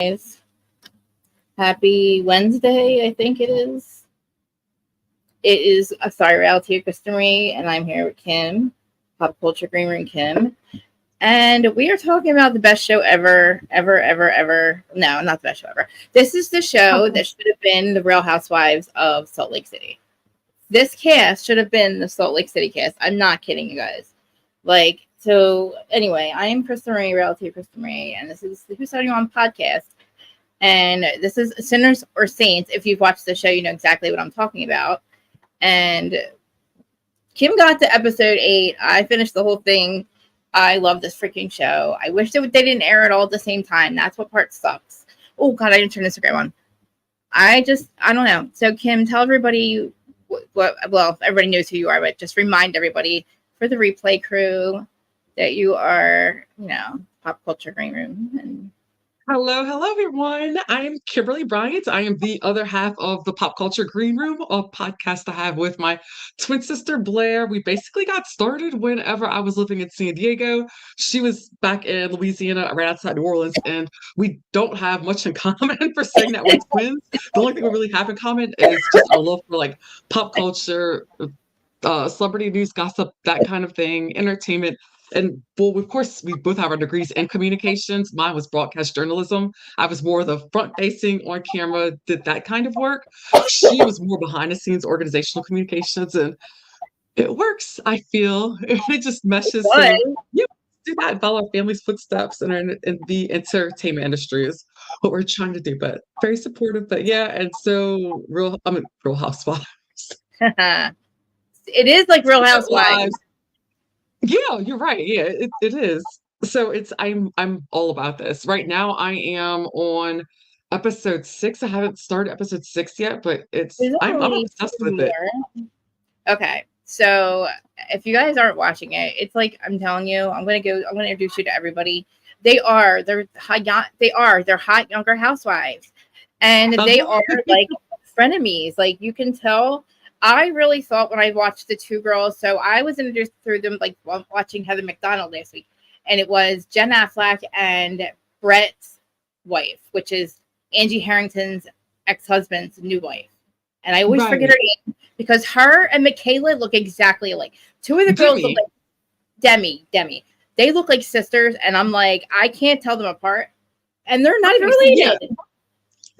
Guys. Happy Wednesday, I think it is. It is a Sorry Reality of Christopher, and I'm here with Kim, Pop Culture Green Room Kim. And we are talking about the best show ever, ever. No, not the best show ever. This is the show that should have been the Real Housewives of Salt Lake City. This cast should have been the Salt Lake City cast. I'm not kidding you guys. So anyway, I am Krista Marie, Reality of Krista Marie, and this is the Who's Starting On podcast. And this is Sinners or Saints. If you've watched the show, you know exactly what I'm talking about. And Kim got to episode 8. I finished the whole thing. I love this freaking show. I wish they didn't air it all at the same time. That's what part sucks. Oh, God, I didn't turn Instagram on. I don't know. So, Kim, tell everybody well, everybody knows who you are, but just remind everybody for the replay crew that you are, Pop Culture Green Room. And Hello, everyone. I'm Kimberly Bryant. I am the other half of the Pop Culture Green Room, a podcast I have with my twin sister, Blair. We basically got started whenever I was living in San Diego. She was back in Louisiana, right outside New Orleans, and we don't have much in common for saying that we're twins. The only thing we really have in common is just our love for pop culture, celebrity news, gossip, that kind of thing, entertainment. And well, of course, we both have our degrees in communications. Mine was broadcast journalism. I was more the front facing, on camera, did that kind of work. She was more behind the scenes, organizational communications. And it works, I feel. It just meshes. So, yeah, do that and follow our family's footsteps and the entertainment industry is what we're trying to do. But very supportive. But yeah, and so Real Housewives. it is like Real Housewives. Yeah, you're right. Yeah, it is. So I'm all about this. Right now I am on episode 6. I haven't started episode 6 yet, but I'm obsessed with it. Okay. So if you guys aren't watching it, it's like I'm telling you, I'm gonna introduce you to everybody. They're hot younger housewives. And they are like frenemies. Like you can tell. I really thought when I watched the two girls, so I was introduced through them while watching Heather McDonald last week, and it was Jen Affleck and Brett's wife, which is Angie Harrington's ex-husband's new wife. And I always forget her name because her and Michaela look exactly alike. Two of the girls look like Demi. They look like sisters, and I'm like, I can't tell them apart. And they're not even related.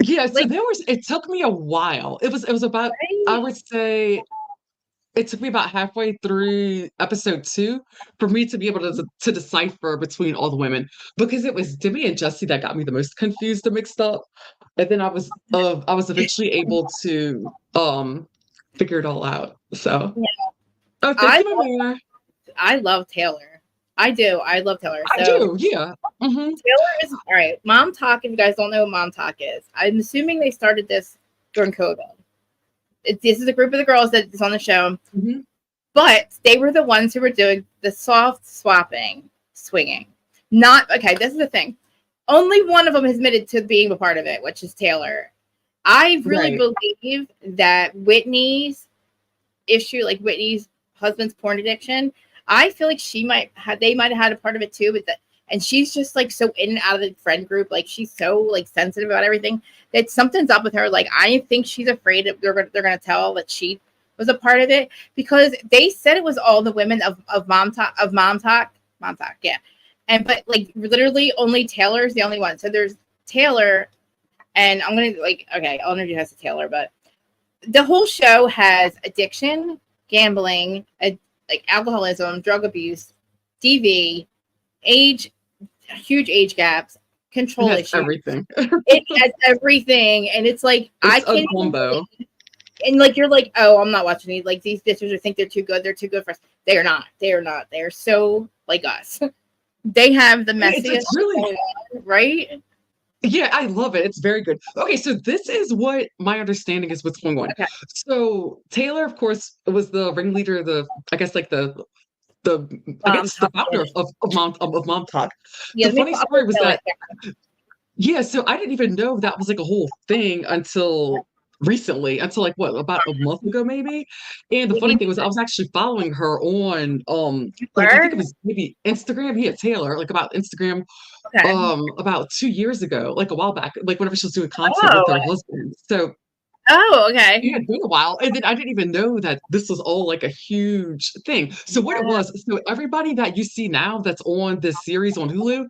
Yeah, so it took me a while. It was about, I would say, it took me about halfway through episode 2 for me to be able to decipher between all the women, because it was Demi and Jessie that got me the most confused and mixed up. And then I was eventually able to figure it all out. So I love Taylor. I do. I love Taylor. I do, yeah. Mm-hmm. Taylor is all right. Mom Talk, if you guys don't know what Mom Talk is, I'm assuming they started this during COVID. This is a group of the girls that is on the show, but they were the ones who were doing the soft swinging. This is the thing. Only one of them has admitted to being a part of it, which is Taylor. I really believe that Whitney's issue, like Whitney's husband's porn addiction, I feel like they might have had a part of it too, and she's just like so in and out of the friend group. Like she's so like sensitive about everything that something's up with her. Like I think she's afraid they're gonna tell that she was a part of it, because they said it was all the women of Mom Talk, yeah. But like literally only Taylor's the only one. So there's Taylor, and I'm gonna I'll introduce you to Taylor, but the whole show has addiction, gambling, alcoholism, drug abuse, DV, huge age gaps, control issues. Everything. It has everything, and it's like I can't. Combo. And you're like, oh, I'm not watching these. Like these bitches think they're too good. They're too good for us. They are not. They are not. They are so like us. They have the messiest. It's really right. Yeah, I love it. It's very good. Okay, so this is what my understanding is what's going on. Okay. So Taylor, of course, was the ringleader, the founder of Mom Talk. Yeah, the funny story was that so I didn't even know that was like a whole thing until recently until like what, about a month ago maybe. And the funny thing was I was actually following her on like I think it was maybe Instagram. Yeah, Taylor, like about Instagram Okay. about 2 years ago, like a while back, like whenever she was doing content with Oh. her husband. So Oh, okay. it had been a while. And then I didn't even know that this was all like a huge thing. So what it Yeah. was, so everybody that you see now that's on this series on Hulu,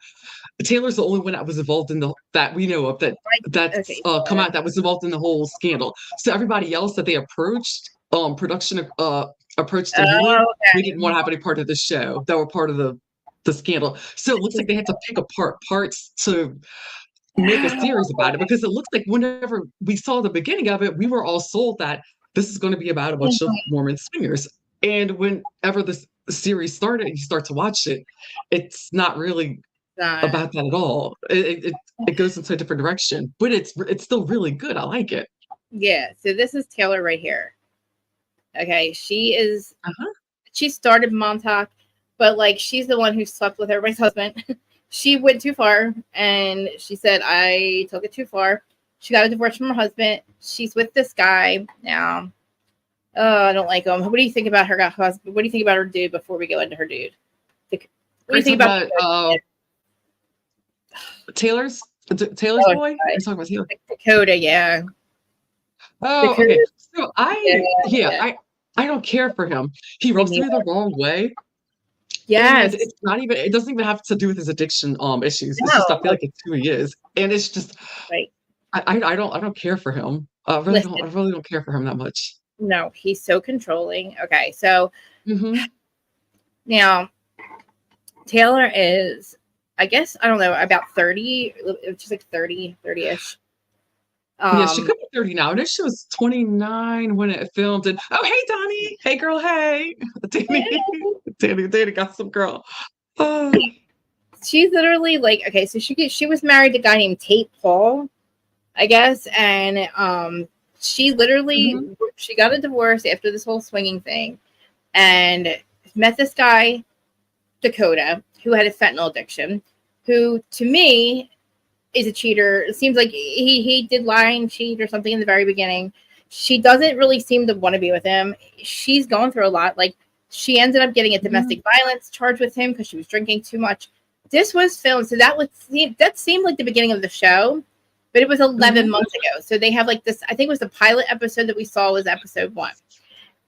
Taylor's the only one that was involved in the that we know of that's Okay. come out that was involved in the whole scandal. So everybody else that they approached, production approached on Hulu, Oh, they okay. didn't want to have any part of the show that were part of the scandal. So it looks like they had to pick apart parts to make a series about it because it looks like whenever we saw the beginning of it, we were all sold that this is going to be about a bunch of Mormon swingers. And whenever this series started, you start to watch it, it's not really about that at all. It goes into a different direction, but it's still really good. I like it. Yeah. So this is Taylor right here. Okay. She started Mom Talk, but like she's the one who slept with everybody's husband. She went too far and she said, I took it too far. She got a divorce from her husband. She's with this guy now. Oh, I don't like him. What do you think about her husband? What do you think about her dude before we go into her dude? What do you think about Taylor's boy? You're talking about Taylor? Dakota, yeah. Oh, Dakota, okay. So I don't care for him. He rubs me the wrong way. Yes. And it doesn't even have to do with his addiction issues. It's No. just I feel like it's who he is. And it's just Right. I don't care for him. I really don't care for him that much. No, he's so controlling. Okay, so now Taylor is, I guess, I don't know, about 30. She's like 30-ish. Yeah, she could be 30 now. And she was 29 when it filmed. And oh, hey, Donnie. Hey, girl. Hey. Danny got some girl. Oh. She's literally like, okay, so she was married to a guy named Tate Paul, I guess, and she literally she got a divorce after this whole swinging thing, and met this guy Dakota who had a fentanyl addiction, who to me is a cheater. It seems like he did lie and cheat or something in the very beginning. She doesn't really seem to want to be with him. She's going through a lot. Like she ended up getting a domestic violence charge with him because she was drinking too much. This was filmed, so that seemed like the beginning of the show, but it was 11 months ago. So they have like this. I think it was the pilot episode that we saw was episode 1,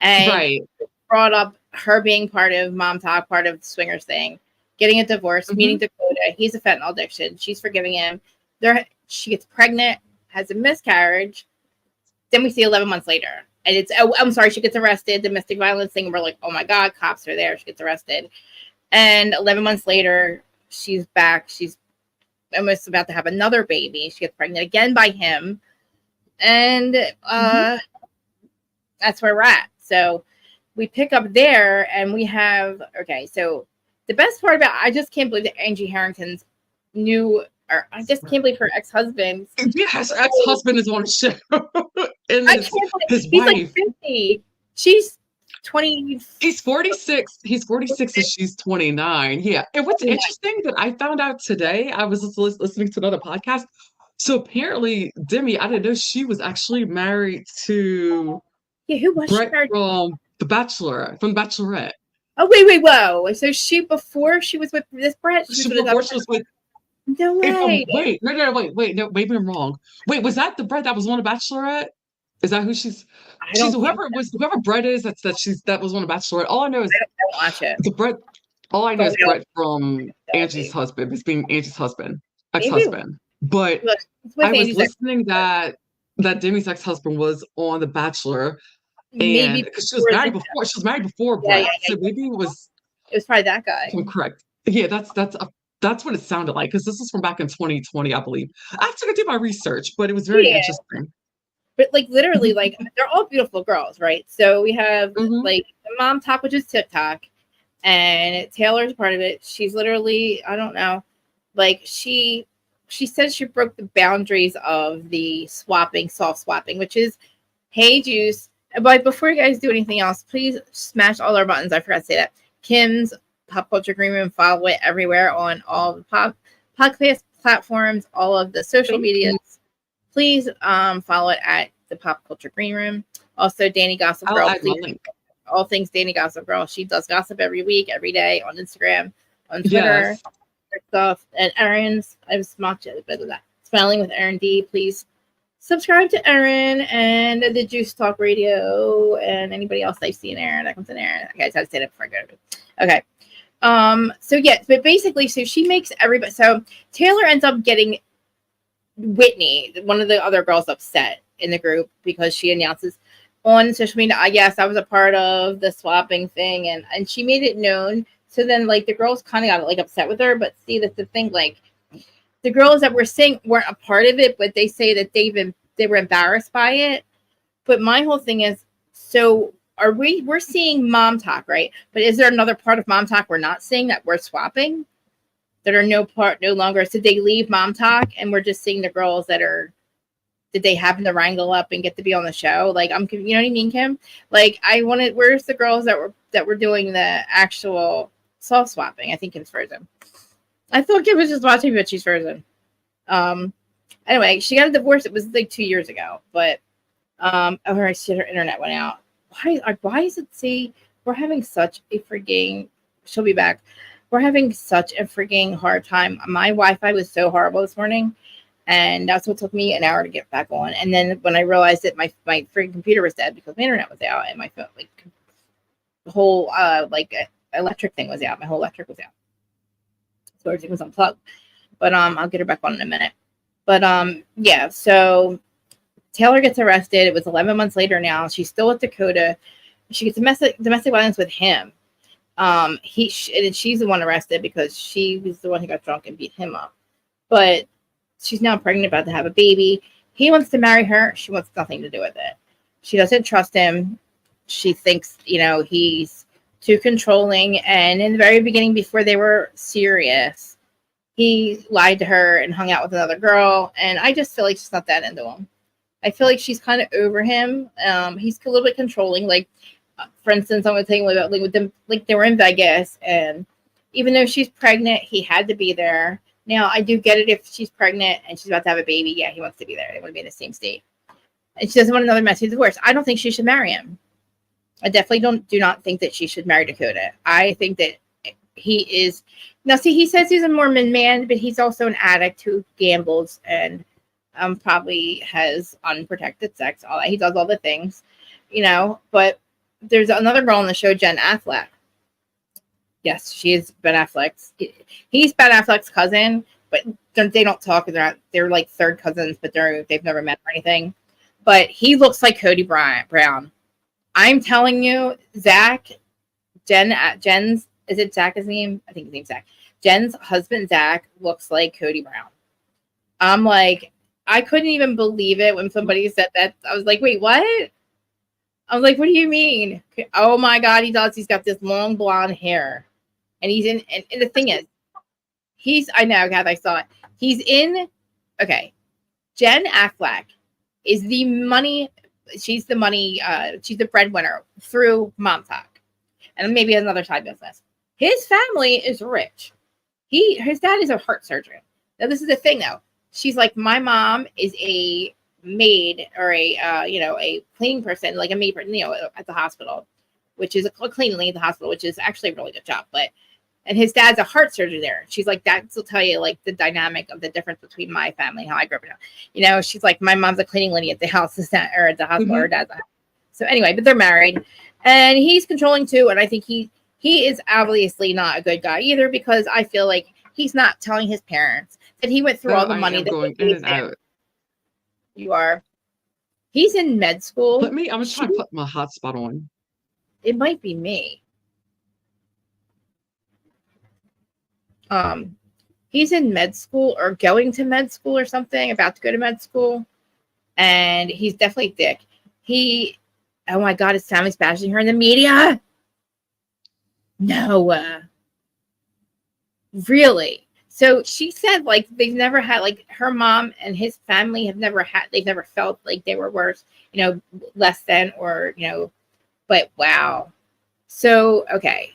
and brought up her being part of Mom Talk, part of the swingers thing, getting a divorce, meeting Dakota. He's a fentanyl addiction. She's forgiving him. She gets pregnant, has a miscarriage. Then we see 11 months later, and I'm sorry, she gets arrested. Domestic violence thing. We're like, oh my god, cops are there. She gets arrested, and 11 months later, she's back. She's almost about to have another baby. She gets pregnant again by him, and that's where we're at. So we pick up there, and we have so the best part about I just can't believe that Angie Harrington's I just can't believe her ex-husband. Yes, her ex-husband is on the show. And I can't believe he's like 50. She's 20. He's 46. He's 46 and she's 29. Yeah. And what's interesting that I found out today, I was listening to another podcast. So apparently, Demi, I didn't know she was actually married to who was Brett she married? from The Bachelorette. Oh, wait, whoa. So before she was with this Brett? Before she was with No way. Wait, no, maybe I'm wrong. Wait, was that the Brett that was on The Bachelorette? Is that who she's whoever Brett is that was on The Bachelorette? All I know is I don't watch it. The Brett. All I know is Brett from Angie's husband. It's being Angie's ex-husband. But I was listening that Demi's ex-husband was on The Bachelor, and because she was married before Brett, so maybe it was probably that guy. I'm correct. Yeah, that's what it sounded like, because this is from back in 2020, I believe. I have to do my research, but it was very interesting. But like literally, like they're all beautiful girls, right? So we have like the Mom Talk, which is TikTok, and Taylor's part of it. She's literally, I don't know, like she said she broke the boundaries of the soft swapping, which is, hey Juice. But before you guys do anything else, please smash all our buttons. I forgot to say that. Kim's Pop Culture Green Room, follow it everywhere on all the podcast platforms, all of the social medias. Please follow it at the Pop Culture Green Room. Also, Danny Gossip I'll Girl. add my link. All things Danny Gossip Girl. She does gossip every week, every day on Instagram, on Twitter, Yes. stuff. And Erin's, I was watching a bit of that. Smiling with Erin D. Please subscribe to Erin and the Juice Talk Radio and anybody else I've seen Erin that comes in Erin. Okay, I just had to say that before I go. Okay. So yeah, but basically, so she makes everybody. So Taylor ends up getting Whitney, one of the other girls, upset in the group because she announces on social media, I guess I was a part of the swapping thing, and she made it known. So then, like, the girls kind of got like upset with her. But see, that's the thing. Like, the girls that were saying weren't a part of it, but they say that they were embarrassed by it. But my whole thing is, so we're seeing mom talk, right? But is there another part of mom talk we're not seeing that we're swapping? That are no longer. So they leave mom talk, and we're just seeing the girls that are. Did they happen to wrangle up and get to be on the show? Like, you know what I mean, Kim? Like, I wanted. Where's the girls that were doing the actual soul swapping? I think Kim's frozen. I thought Kim was just watching, but she's frozen. Anyway, she got a divorce. It was like 2 years ago, but oh, her internet went out. Why is it? See, we're having such a freaking. She'll be back. We're having such a freaking hard time. My Wi-Fi was so horrible this morning, and that's what took me an hour to get back on. And then when I realized that my freaking computer was dead because my internet was out and my phone, like, the whole electric thing was out. My whole electric was out, so everything was unplugged. But I'll get her back on in a minute. But yeah. So Taylor gets arrested. It was 11 months later now. She's still with Dakota. She gets domestic violence with him. And she's the one arrested because she was the one who got drunk and beat him up. But she's now pregnant, about to have a baby. He wants to marry her. She wants nothing to do with it. She doesn't trust him. She thinks, he's too controlling. And in the very beginning, before they were serious, he lied to her and hung out with another girl. And I just feel like she's not that into him. I feel like she's kind of over him. He's a little bit controlling. Like, for instance, I'm going to tell you about with them. Like, they were in Vegas, and even though she's pregnant, he had to be there. Now, I do get it if she's pregnant and she's about to have a baby. Yeah, he wants to be there. They want to be in the same state, and she doesn't want another messy divorce. I don't think she should marry him. I definitely do not think that she should marry Dakota. I think that he is now. See, he says he's a Mormon man, but he's also an addict who gambles and probably has unprotected sex. All that, he does all the things, But there's another girl on the show, Jen Affleck. Yes, she is Ben Affleck's. He's Ben Affleck's cousin, but they don't talk. They're like third cousins, but they've never met or anything. But he looks like Cody Brown. I'm telling you, Jen's, is it Zach his name? I think his name's Zach. Jen's husband, Zach, looks like Cody Brown. I'm like, I couldn't even believe it when somebody said that. I was like, wait, what? I was like, what do you mean? Oh my God, he does. He's got this long blonde hair. And he's in, and the thing is, I know, God, I saw it. He's in, okay. Jen Affleck is the money, she's the breadwinner through Mom Talk. And maybe another side business. His family is rich. His dad is a heart surgeon. Now, this is the thing, though. She's like, my mom is a maid or a cleaning person, like a maid, at the hospital, which is a cleaning lady at the hospital, which is actually a really good job. And his dad's a heart surgeon there. She's like, that will tell you like the dynamic of the difference between my family and how I grew up. She's like, my mom's a cleaning lady at the house, or at the hospital, or dad's. So anyway, but they're married, and he's controlling too. And I think he is obviously not a good guy either, because I feel like he's not telling his parents that he went through all the money that going in and out. You are. He's in med school. I'm gonna try to put my hotspot on. It might be me. He's in med school or going to med school or something, about to go to med school. And he's definitely thick. Oh my God, his family's bashing her in the media. No. Really? So she said, like, they've never had, like, her mom and his family they've never felt like they were worse, less than, or, but wow. So, okay.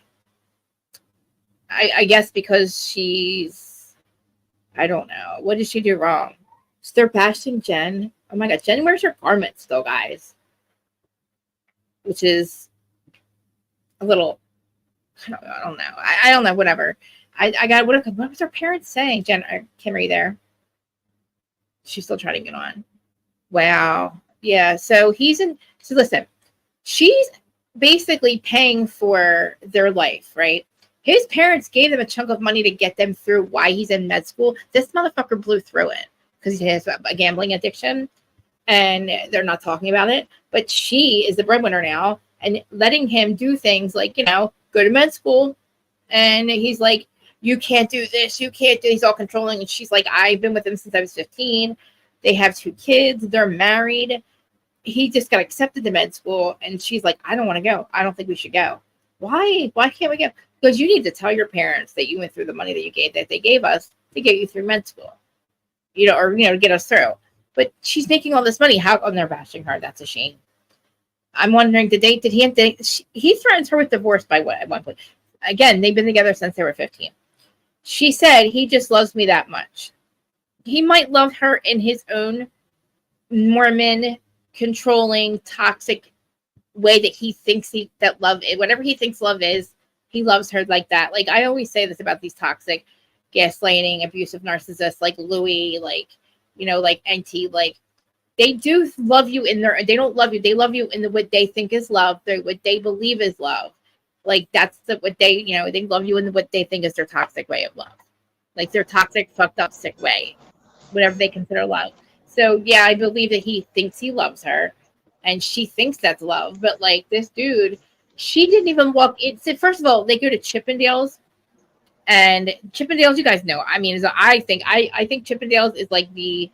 I guess because I don't know. What did she do wrong? So they're bashing Jen Oh my God, Jen wears her garment still, guys, which is a little. I don't know. I don't know. Whatever. I got what was her parents saying? Jen, Kim, are you there? She's still trying to get on. Wow. Yeah. So he's in. So listen, she's basically paying for their life, right? His parents gave them a chunk of money to get them through why he's in med school. This motherfucker blew through it because he has a gambling addiction, and they're not talking about it. But she is the breadwinner now, and letting him do things like, you know, go to med school. And he's like, you can't do this, you can't do. He's all controlling, and she's like, I've been with him since I was 15. They have 2 kids. They're married. He just got accepted to med school, and she's like, I don't want to go. I don't think we should go. Why? Why can't we go? Because you need to tell your parents that you went through the money that they gave us to get you through med school, you know, or you know, to get us through. But she's making all this money. How come they're bashing her? That's a shame. I'm wondering, did he threatens her with divorce by what at one point? Again, they've been together since they were 15. She said he just loves me that much. He might love her in his own Morman, controlling, toxic way that he thinks that love is. Whatever he thinks love is, he loves her like that. Like I always say this about these toxic, gaslighting, abusive narcissists like Louis, like, you know, like NT, like they do love you in their, they don't love you. They love you in what they think is love. What they believe is love. Like that's what they, you know, they love you in what they think is their toxic way of love. Like their toxic, fucked up, sick way, whatever they consider love. So yeah, I believe that he thinks he loves her and she thinks that's love. But like this dude, she didn't even walk in. So first of all, they go to Chippendales, and Chippendales, you guys know. I mean, I think Chippendales is like the,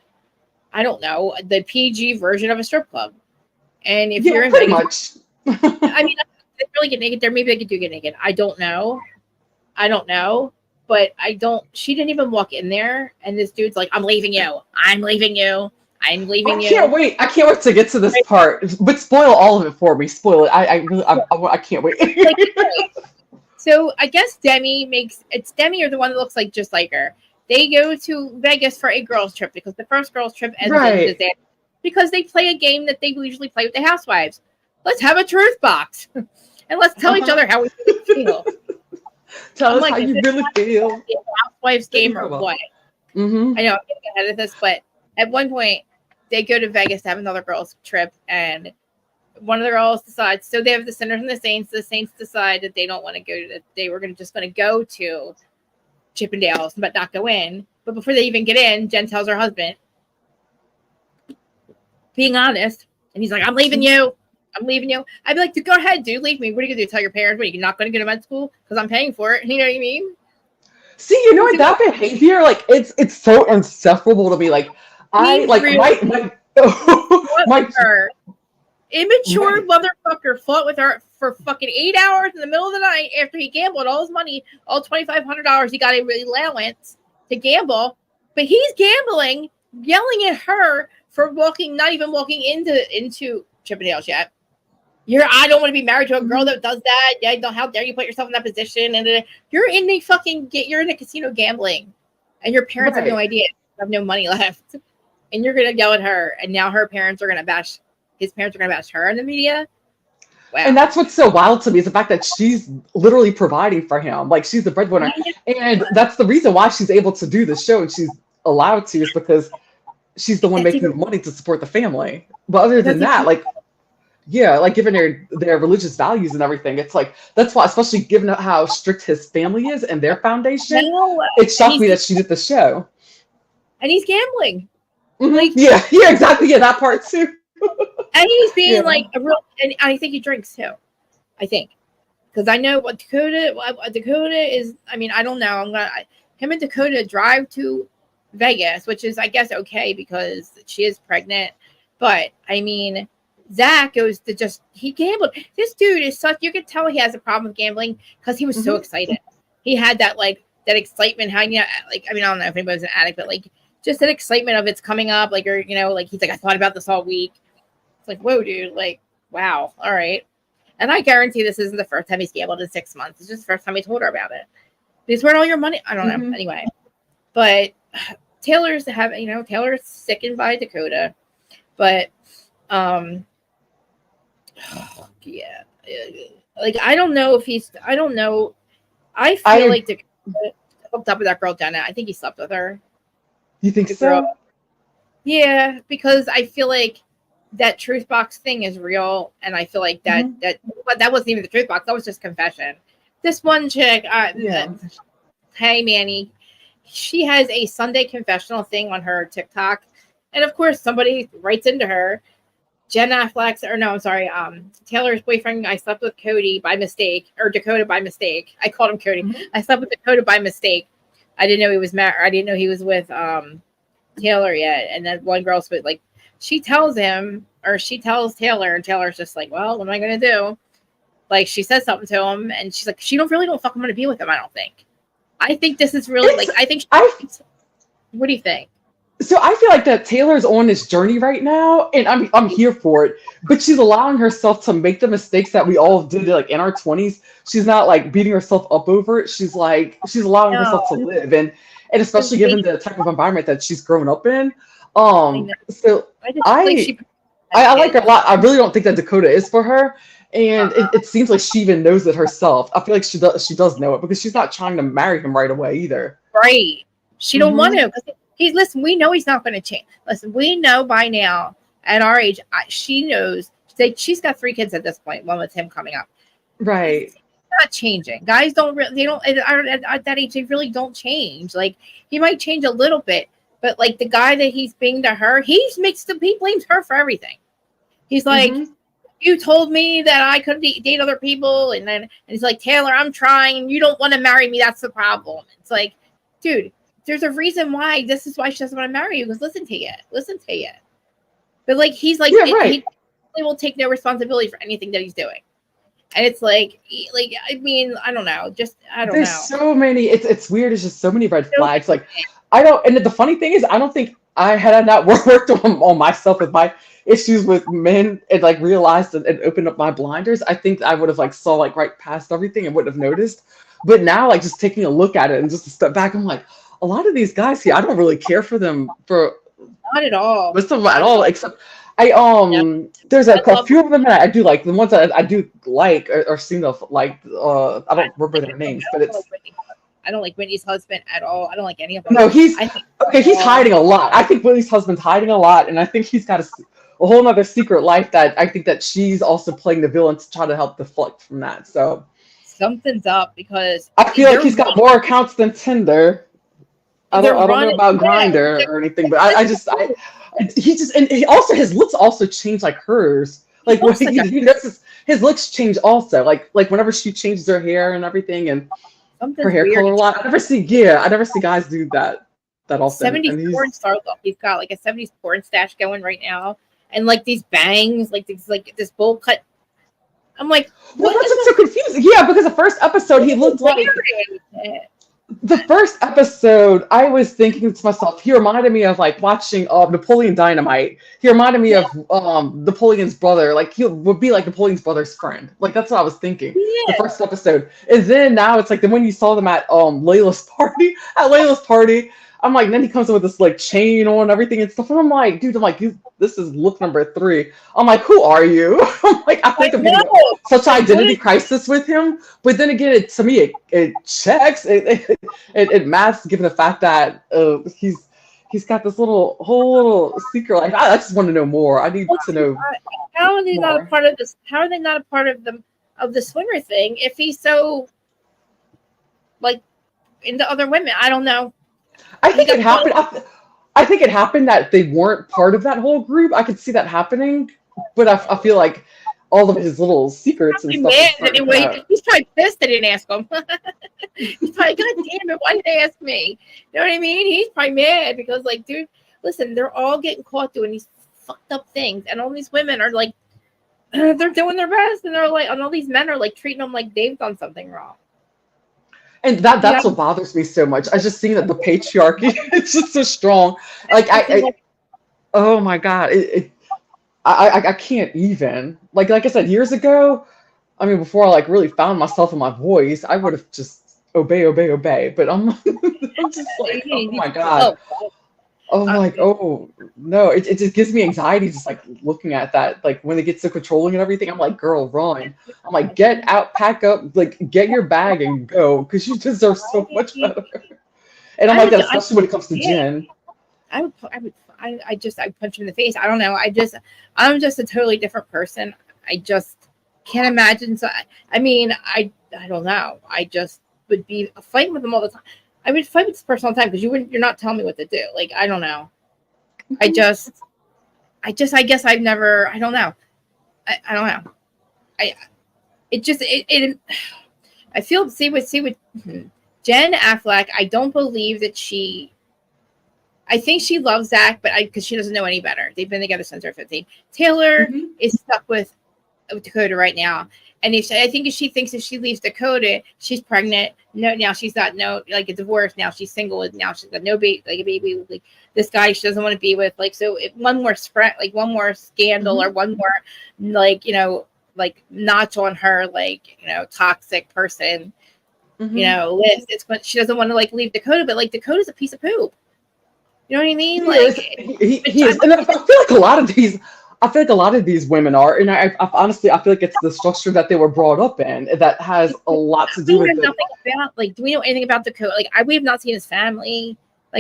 I don't know, the PG version of a strip club. And if you're in pretty Vegas, much. I mean, they really get naked there. Maybe they could do get naked. I don't know. But I don't. She didn't even walk in there, and this dude's like, "I'm leaving you. I'm leaving you. I'm leaving you." I can't wait to get to this part. But spoil all of it for me. Spoil it. I can't wait. Like, so I guess it's Demi or the one that looks like just like her. They go to Vegas for a girls' trip because the first girls' trip ends in disaster because they play a game that they usually play with the Housewives. Let's have a truth box and let's tell each other how we feel. Tell us how you really feel. Housewives game or what? Mm-hmm. I know I'm getting ahead of this, but at one point they go to Vegas to have another girls' trip, and one of the girls decides. So they have the Sinners and the Saints. The Saints decide that they don't want to go to. They were just going to go to Chippendales, but not go in. But before they even get in, Jen tells her husband, being honest, and he's like, "I'm leaving you. I'm leaving you." I'd be like, "Go ahead, dude, leave me. What are you gonna do? Tell your parents what you're not going to go to med school because I'm paying for it?" You know what I mean? See, you know what, that behavior, like it's so insufferable to be like, I like really my immature motherfucker fought with her for fucking 8 hours in the middle of the night after he gambled all his money, all $2,500. He got a allowance to gamble, but he's gambling, yelling at her for not even walking into Chippendales yet. I don't want to be married to a girl that does that. Yeah, how dare you put yourself in that position? And you're in a casino gambling, and your parents have no idea, have no money left, and you're gonna yell at her. And now his parents are gonna bash her in the media. Wow. And that's what's so wild to me is the fact that she's literally providing for him. Like she's the breadwinner, and that's the reason why she's able to do the show and she's allowed to, is because she's the one making the money to support the family. But other than that, like. Yeah, like given their religious values and everything, it's like that's why, especially given how strict his family is and their foundation, it shocked me that she did the show. And he's gambling. Mm-hmm. Like, yeah, exactly. Yeah, that part too. And he's being like a real, and I think he drinks too. I think because I know what Dakota is. I mean, I don't know. Him and Dakota drive to Vegas, which is, I guess, okay because she is pregnant. But I mean. Zach goes to he gambled. This dude is you could tell he has a problem with gambling because he was so excited. He had that excitement. How, you know, like, I mean, I don't know if anybody's an addict, but like just that excitement of it's coming up. Like, or, you know, like he's like, I thought about this all week. It's like, whoa, dude. Like, wow. All right. And I guarantee this isn't the first time he's gambled in 6 months. It's just the first time he told her about it. Because where'd all your money? I don't know. Anyway, but Taylor's sickened by Dakota. But yeah, like I don't know if he's. I don't know. I feel like the hooked up with that girl Jenna. I think he slept with her. You think The so? girl. Yeah, because I feel like that truth box thing is real, and I feel like that that wasn't even the truth box. That was just confession. This one chick, hey Manny, she has a Sunday confessional thing on her TikTok, and of course somebody writes into her, Jen Affleck's, or no, I'm sorry, Taylor's boyfriend. I slept with Cody by mistake, or Dakota by mistake. I called him Cody. I slept with Dakota by mistake. I didn't know he was married. I didn't know he was with Taylor yet. And then one girl's with like, she tells him, or she tells Taylor, and Taylor's just like, well, what am I gonna do? Like she says something to him, and she's like, she don't fucking want to be with him. I don't think. I think this is really like. I think. What do you think? So I feel like that Taylor's on this journey right now, and I'm here for it. But she's allowing herself to make the mistakes that we all did like in our 20s. She's not like beating herself up over it. She's allowing herself to live, and especially given the type of environment that she's grown up in. So I like her a lot. I really don't think that Dakota is for her, and it seems like she even knows it herself. I feel like she does know it because she's not trying to marry him right away either. Right? She don't want to. Listen, we know he's not going to change. Listen, we know by now at our age, she knows she's got 3 kids at this point. One with him coming up. Right. It's not changing. Guys don't really, they don't, at that age, they really don't change. Like, he might change a little bit, but like the guy that he's being to her, he blames her for everything. He's like, you told me that I couldn't date other people. And he's like, Taylor, I'm trying. You don't want to marry me. That's the problem. It's like, dude, there's a reason why. This is why she doesn't want to marry you. Because listen to you. But like he's like, he will take no responsibility for anything that he's doing. And it's like I mean, I don't know. There's so many. It's weird. It's just so many red flags. Like I don't. And the funny thing is, I don't think I had not worked on myself with my issues with men and like realized and opened up my blinders. I think I would have like saw like right past everything and wouldn't have noticed. But now, like just taking a look at it and just a step back, I'm like, a lot of these guys here, I don't really care for them not at all. Most of them at all, except there's a few of them that I do like. The ones that I do like or seem to like. I don't remember their names, but it's. I don't like Whitney's husband at all. I don't like any of them. No, he's hiding a lot. I think Whitney's husband's hiding a lot, and I think he's got a whole other secret life that I think that she's also playing the villain to try to help deflect from that. So something's up because I feel like he's got more accounts than Tinder. I don't know about Grindr or anything, but his looks also change like hers. Like when he notices his looks change also. Like whenever she changes her hair and everything and her hair color a lot. I never see guys do that often. 70s porn star look. He's got like a 70s porn stash going right now, and like these bangs, like this bowl cut. I'm like, well, that's what's so confusing. Yeah, because the first episode he looked like. The first episode, I was thinking to myself, he reminded me of like watching Napoleon Dynamite. He reminded me of Napoleon's brother. Like he would be like Napoleon's brother's friend. Like that's what I was thinking. Yeah. The first episode, and then now it's like when you saw them at Layla's party. I'm like, then he comes in with this like chain on and everything and stuff, and I'm like, dude, this is look number 3. I'm like, who are you? I'm like, I think I'm getting such identity crisis with him, but then again, to me, it checks, it maths given the fact that he's got this whole little secret life. I just want to know more. I need to know. How are they not a part of this? How are they not a part of the swinger thing? If he's so like into other women, I don't know. I think it happened. I think it happened that they weren't part of that whole group. I could see that happening, but I feel like all of his little secrets and stuff. Mad anyway. He's probably pissed they didn't ask him. He's probably, God damn it, why did they ask me? You know what I mean? He's probably mad because, like, dude, listen, they're all getting caught doing these fucked up things, and all these women are like, they're doing their best, and they're like, and all these men are like treating them like they've done something wrong. And that's what bothers me so much. I just think that the patriarchy is just so strong. Like oh my God, I can't even. Like I said years ago. I mean, before I like really found myself in my voice, I would have just obey. But I'm just like, oh my God. I'm like, oh no, it just gives me anxiety just like looking at that. Like when it gets so controlling and everything, I'm like, girl, run. I'm like, get out, pack up, like get your bag and go, because you deserve so much better. And I'm like that, especially when it comes to Jen. I punch him in the face. I don't know. I'm just a totally different person. I just can't imagine. So, I mean, I don't know. I just would be fighting with him all the time. I would fight with this person all the time because you're not telling me what to do. Like, I don't know. I guess I've never, I don't know. I don't know. I feel, see what Jen Affleck, I don't believe that I think she loves Zach, but because she doesn't know any better. They've been together since they're 15. Taylor is stuck with Dakota right now. And I think if she thinks if she leaves Dakota, she's pregnant. No, now she's got a divorce. Now she's single. Now she's got no baby, like a baby with like this guy she doesn't want to be with. Like, so if one more one more scandal or one more notch on her toxic person, list. It's when she doesn't want to leave Dakota, but Dakota's a piece of poop. You know what I mean? He is. And I feel like a lot of these women are, and I honestly feel like it's the structure that they were brought up in that has a lot to do with it. Do we know anything about Dakota? We have not seen his family.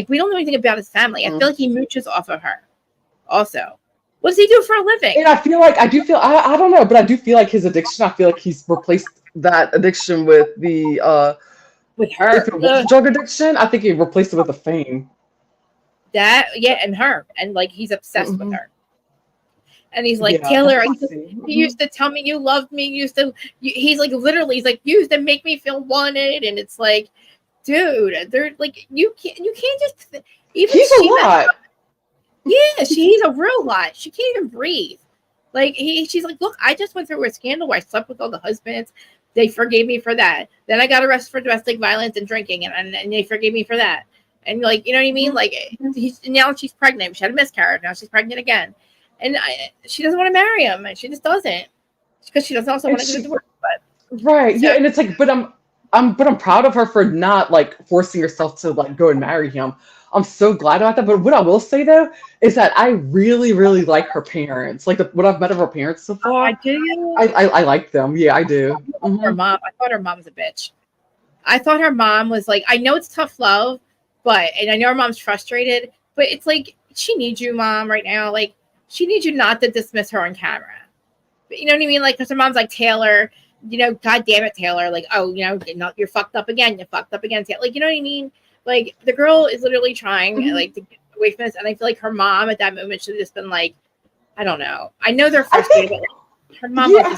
We don't know anything about his family. I feel like he mooches off of her. Also, what does he do for a living? And I don't know, but I do feel like his addiction. I feel like he's replaced that addiction with with her. If it was drug addiction, I think he replaced it with the fame. And her, and he's obsessed with her. And he's like, Taylor, you used to tell me you loved me. He's literally, you used to make me feel wanted. And it's like, dude, they're you can't just, even he's a lot. Yeah, she's a real lot. She can't even breathe. She's like, look, I just went through a scandal where I slept with all the husbands. They forgave me for that. Then I got arrested for domestic violence and drinking, and they forgave me for that. And you know what I mean? Now she's pregnant. She had a miscarriage. Now she's pregnant again. And she doesn't want to marry him. And she just doesn't, because she doesn't also want to do the work. Right. So, yeah. And it's but I'm proud of her for not forcing herself to go and marry him. I'm so glad about that. But what I will say though is that I really, really like her parents. What I've met of her parents so far. I do. I like them. Yeah, I do. Her mom. I thought her mom was a bitch. I thought her mom was I know it's tough love, and I know her mom's frustrated, but it's she needs you, Mom, right now. She needs you not to dismiss her on camera. But you know what I mean? Because her mom's Taylor, God damn it, Taylor. You're fucked up again. You fucked up again. You know what I mean? The girl is literally trying to get away from this. And I feel like her mom at that moment should have just been I don't know. I know they're frustrated, but her mom. Yeah,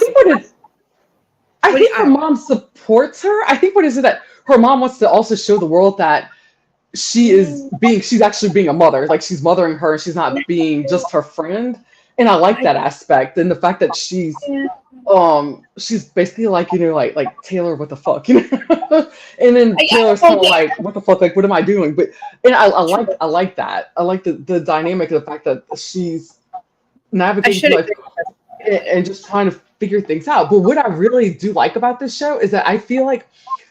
I think her mom supports her. I think what is it that her mom wants to also show the world that she's actually being a mother. She's mothering her, and she's not being just her friend. And I like that aspect, and the fact that she's basically Taylor, what the fuck, and then Taylor's kind of what the fuck, what am I doing? I like that. I like the dynamic of the fact that she's navigating and just trying to figure things out. But what I really do like about this show is that I feel like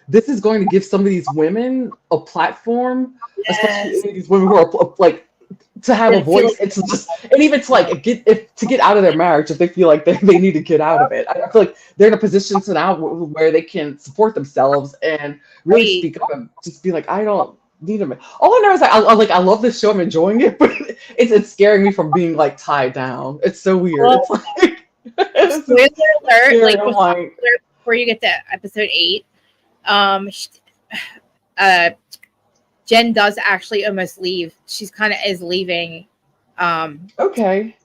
this is going to give some of these women a platform, especially these women who are to have a voice, and even to get out of their marriage if they feel like they need to get out of it. I feel like they're in a position now where they can support themselves and really speak up and just be I don't need a man. All I know is I love this show. I'm enjoying it, but it's scaring me from being tied down. It's so weird. Well, it's spoiler alert! Before you get to episode 8. Jen does actually almost leave. She's kind of is leaving. Okay.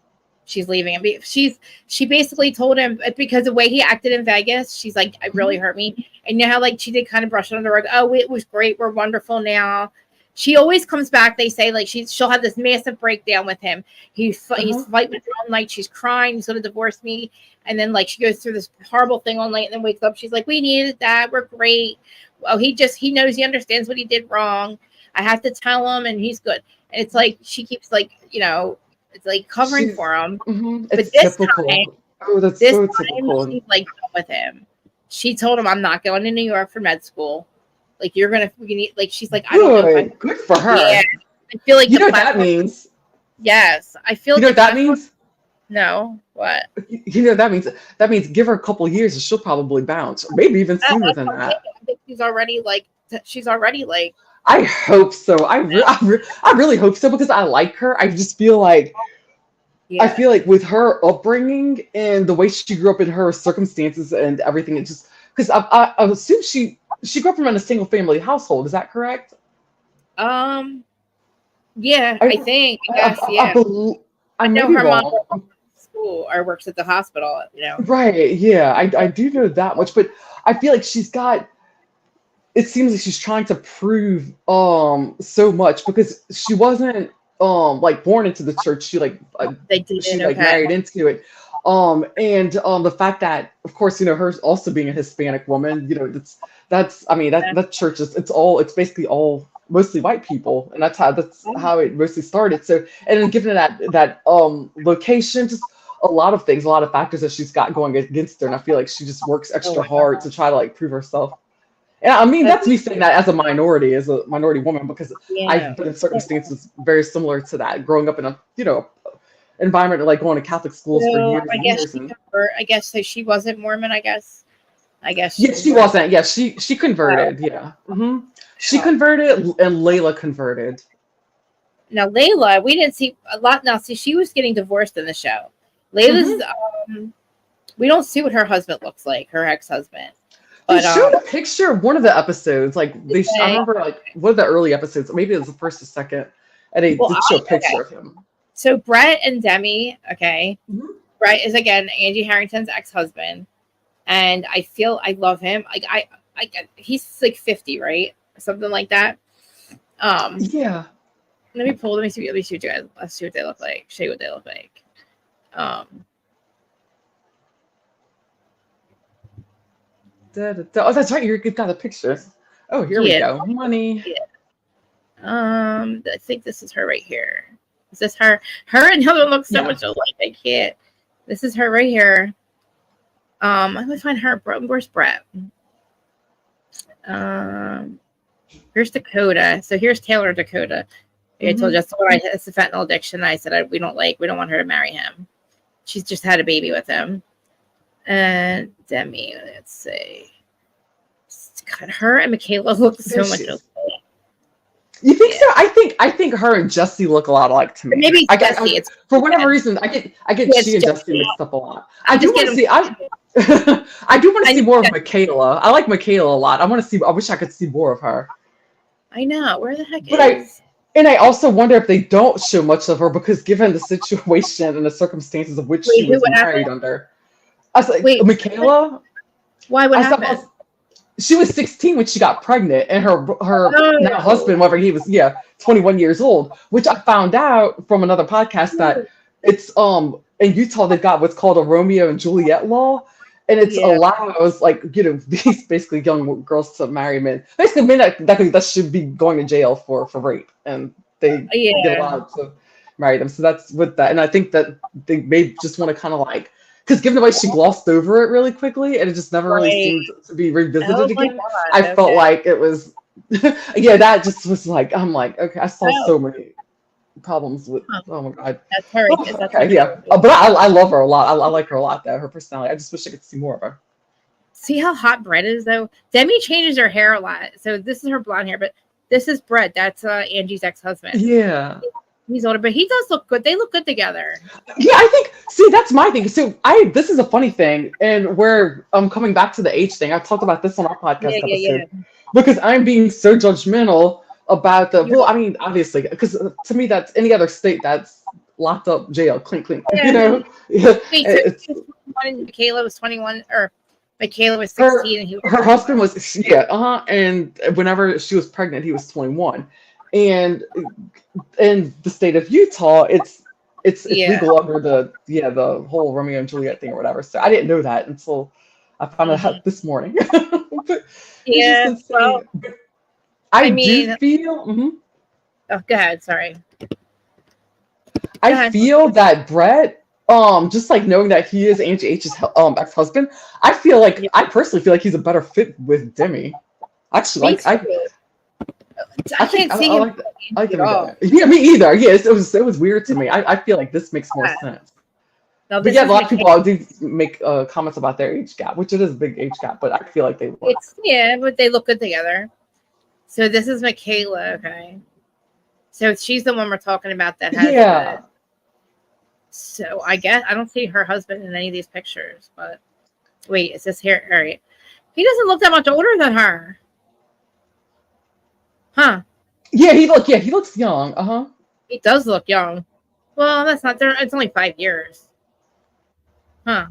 She's leaving. She basically told him, because the way he acted in Vegas, she's it really hurt me. And you know how she did kind of brush it under the rug. Oh, it was great. We're wonderful now. She always comes back. They say she'll have this massive breakdown with him. He's fighting with her all night. She's crying. He's going to divorce me. And then she goes through this horrible thing all night and then wakes up. She's we needed that. We're great. Well, he knows, he understands what he did wrong. I have to tell him, and he's good. And it's she keeps it's covering for him. Mm-hmm. But it's this typical. time, that's this so time typical. she's done with him. She told him, I'm not going to New York for med school. You're gonna, she's I don't know. Good for her. Yeah. I feel like You know what that means? Yes, I feel You like know what that means? No, what? You know what that means? That means give her a couple years and she'll probably bounce, or maybe even sooner than that. I think she's already like. I hope so. I really hope so because I like her. I just feel like Yeah. I feel like with her upbringing and the way she grew up in her circumstances and everything, it just because I assume she grew up from in a single family household. Is that correct? Yeah, I think. Yes, yeah. I may know be her mom wrong. works at school or works at the hospital. Right? Yeah, I do know that much, but I feel like she's got. It seems like she's trying to prove so much because she wasn't like born into the church. She married into it. And the fact that of course her also being a Hispanic woman, that church is it's basically all mostly white people, and that's how it mostly started. So and then given that location, just a lot of things, a lot of factors that she's got going against her, and I feel like she just works extra hard to try to like prove herself. And I mean, that's me saying that as a minority woman, because I've been in circumstances very similar to that, growing up in a environment like going to Catholic schools for years and years. I guess so. She wasn't Mormon. I guess. Yes, she wasn't. Yeah, she converted. Yeah, she converted, and Layla converted. Now Layla, we didn't see a lot. Now, see, she was getting divorced in the show. Layla's. We don't see what her husband looks like. Her ex-husband. They showed a picture of one of the episodes. Like I remember, like one of the early episodes. Maybe it was the first or second, and they did show a picture of him. So Brett and Demi. Okay, Brett is again Angie Harrington's ex-husband, and I love him. Like he's like 50, right? Something like that. Yeah. Let me see what you guys. Let's see what they look like. Show you what they look like. Oh, that's right. You've got the pictures. Oh, here we go. Money. Yeah. I think this is her right here. Is this her? Her and the other one look so much alike. I can't. This is her right here. Let me find her. Where's Brett? Here's Dakota. So here's Taylor Dakota. I told you it's a fentanyl addiction. I said we don't want her to marry him. She's just had a baby with him. And Demi, let's see. God, her and Michaela look so much alike. You think so? I think her and Jesse look a lot alike to me. Maybe Jesse. For whatever reason, I get she and Jesse mixed up a lot. I do want to see. I do want to see more of Michaela. I like Michaela a lot. I want to see. I wish I could see more of her. I know. Where the heck is? I also wonder if they don't show much of her because given the situation and the circumstances of which she was married under. I was like, Michaela? Why? What happened? She was 16 when she got pregnant, and her now husband, whether he was 21 years old, which I found out from another podcast that it's in Utah they've got what's called a Romeo and Juliet law, and it's allows these basically young girls to marry men, basically men that should be going to jail for rape, and they get allowed to marry them. So that's with that, and I think that they may just want to kind of like. Because given the way she glossed over it really quickly, and it just never really seemed to be revisited again, I felt like it was, that just was like, I'm like, okay, I saw so many problems with, oh my God. That's her. But I love her a lot. I like her a lot, though, her personality. I just wish I could see more of her. See how hot Brett is, though? Demi changes her hair a lot. So this is her blonde hair, but this is Brett. That's Angie's ex-husband. Yeah. He's older, but he does look good. They look good together. Yeah, I think. See, that's my thing. So this is a funny thing, and where I'm coming back to the age thing. I talked about this on our podcast episode because I'm being so judgmental about the. Well, I mean, obviously, because to me, that's any other state that's locked up, jail, clink, clink. Yeah. Wait, so Michaela was 21, or Michaela was 16, and her husband was and whenever she was pregnant, he was 21. And in the state of Utah, it's legal under the whole Romeo and Juliet thing or whatever. So I didn't know that until I found out this morning. But well, I do feel. Oh, go ahead. Sorry. I feel that Brett, just like knowing that he is Angie H's ex-husband, I feel like I personally feel like he's a better fit with Demi. Actually, I can't see him. I like that. Yeah, me either. Yes, it was weird to me. I feel like this makes more sense. No, but yeah, a lot of people do make comments about their age gap, which it is a big age gap, but I feel like they work. But they look good together. So this is Michaela, okay. So she's the one we're talking about that has so I guess I don't see her husband in any of these pictures, but wait, is this here? All right. He doesn't look that much older than her. Huh. Yeah, he looks young. Uh-huh. He does look young. Well, that's not there. It's only 5 years. Huh.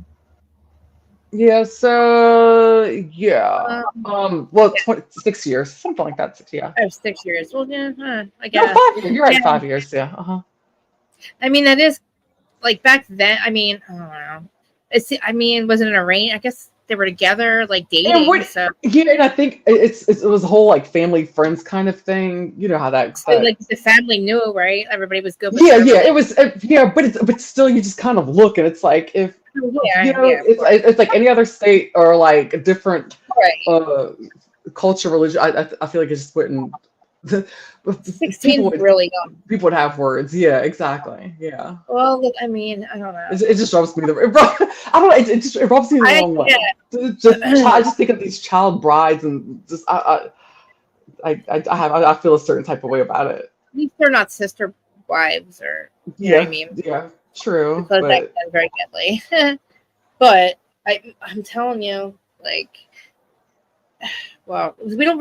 Yeah, so yeah. Well, 6 years, something like that. Yeah. Oh, 6 years. Well, yeah, I guess. No, 5 years. You're right, 5 years, yeah. Uh-huh. I mean, that is like back then. I mean, I don't know. I mean, was it an arranged? I guess they were together, like dating. And I think it was a whole like family friends kind of thing. You know how that. So, like the family knew, right? Everybody was good. With it was. But still, you just kind of look, and it's like if it's like any other state or like a different culture, religion. I feel like it just wouldn't. 16 is really young. People would have words. Yeah, exactly. Yeah. Well, I mean, I don't know. It just rubs me I don't know. It rubs me the wrong way. I just think of these child brides and just I feel a certain type of way about it. At least they're not sister wives or you know what I mean. Yeah, true. Because that sounds very deadly. But I'm telling you, like, well, we don't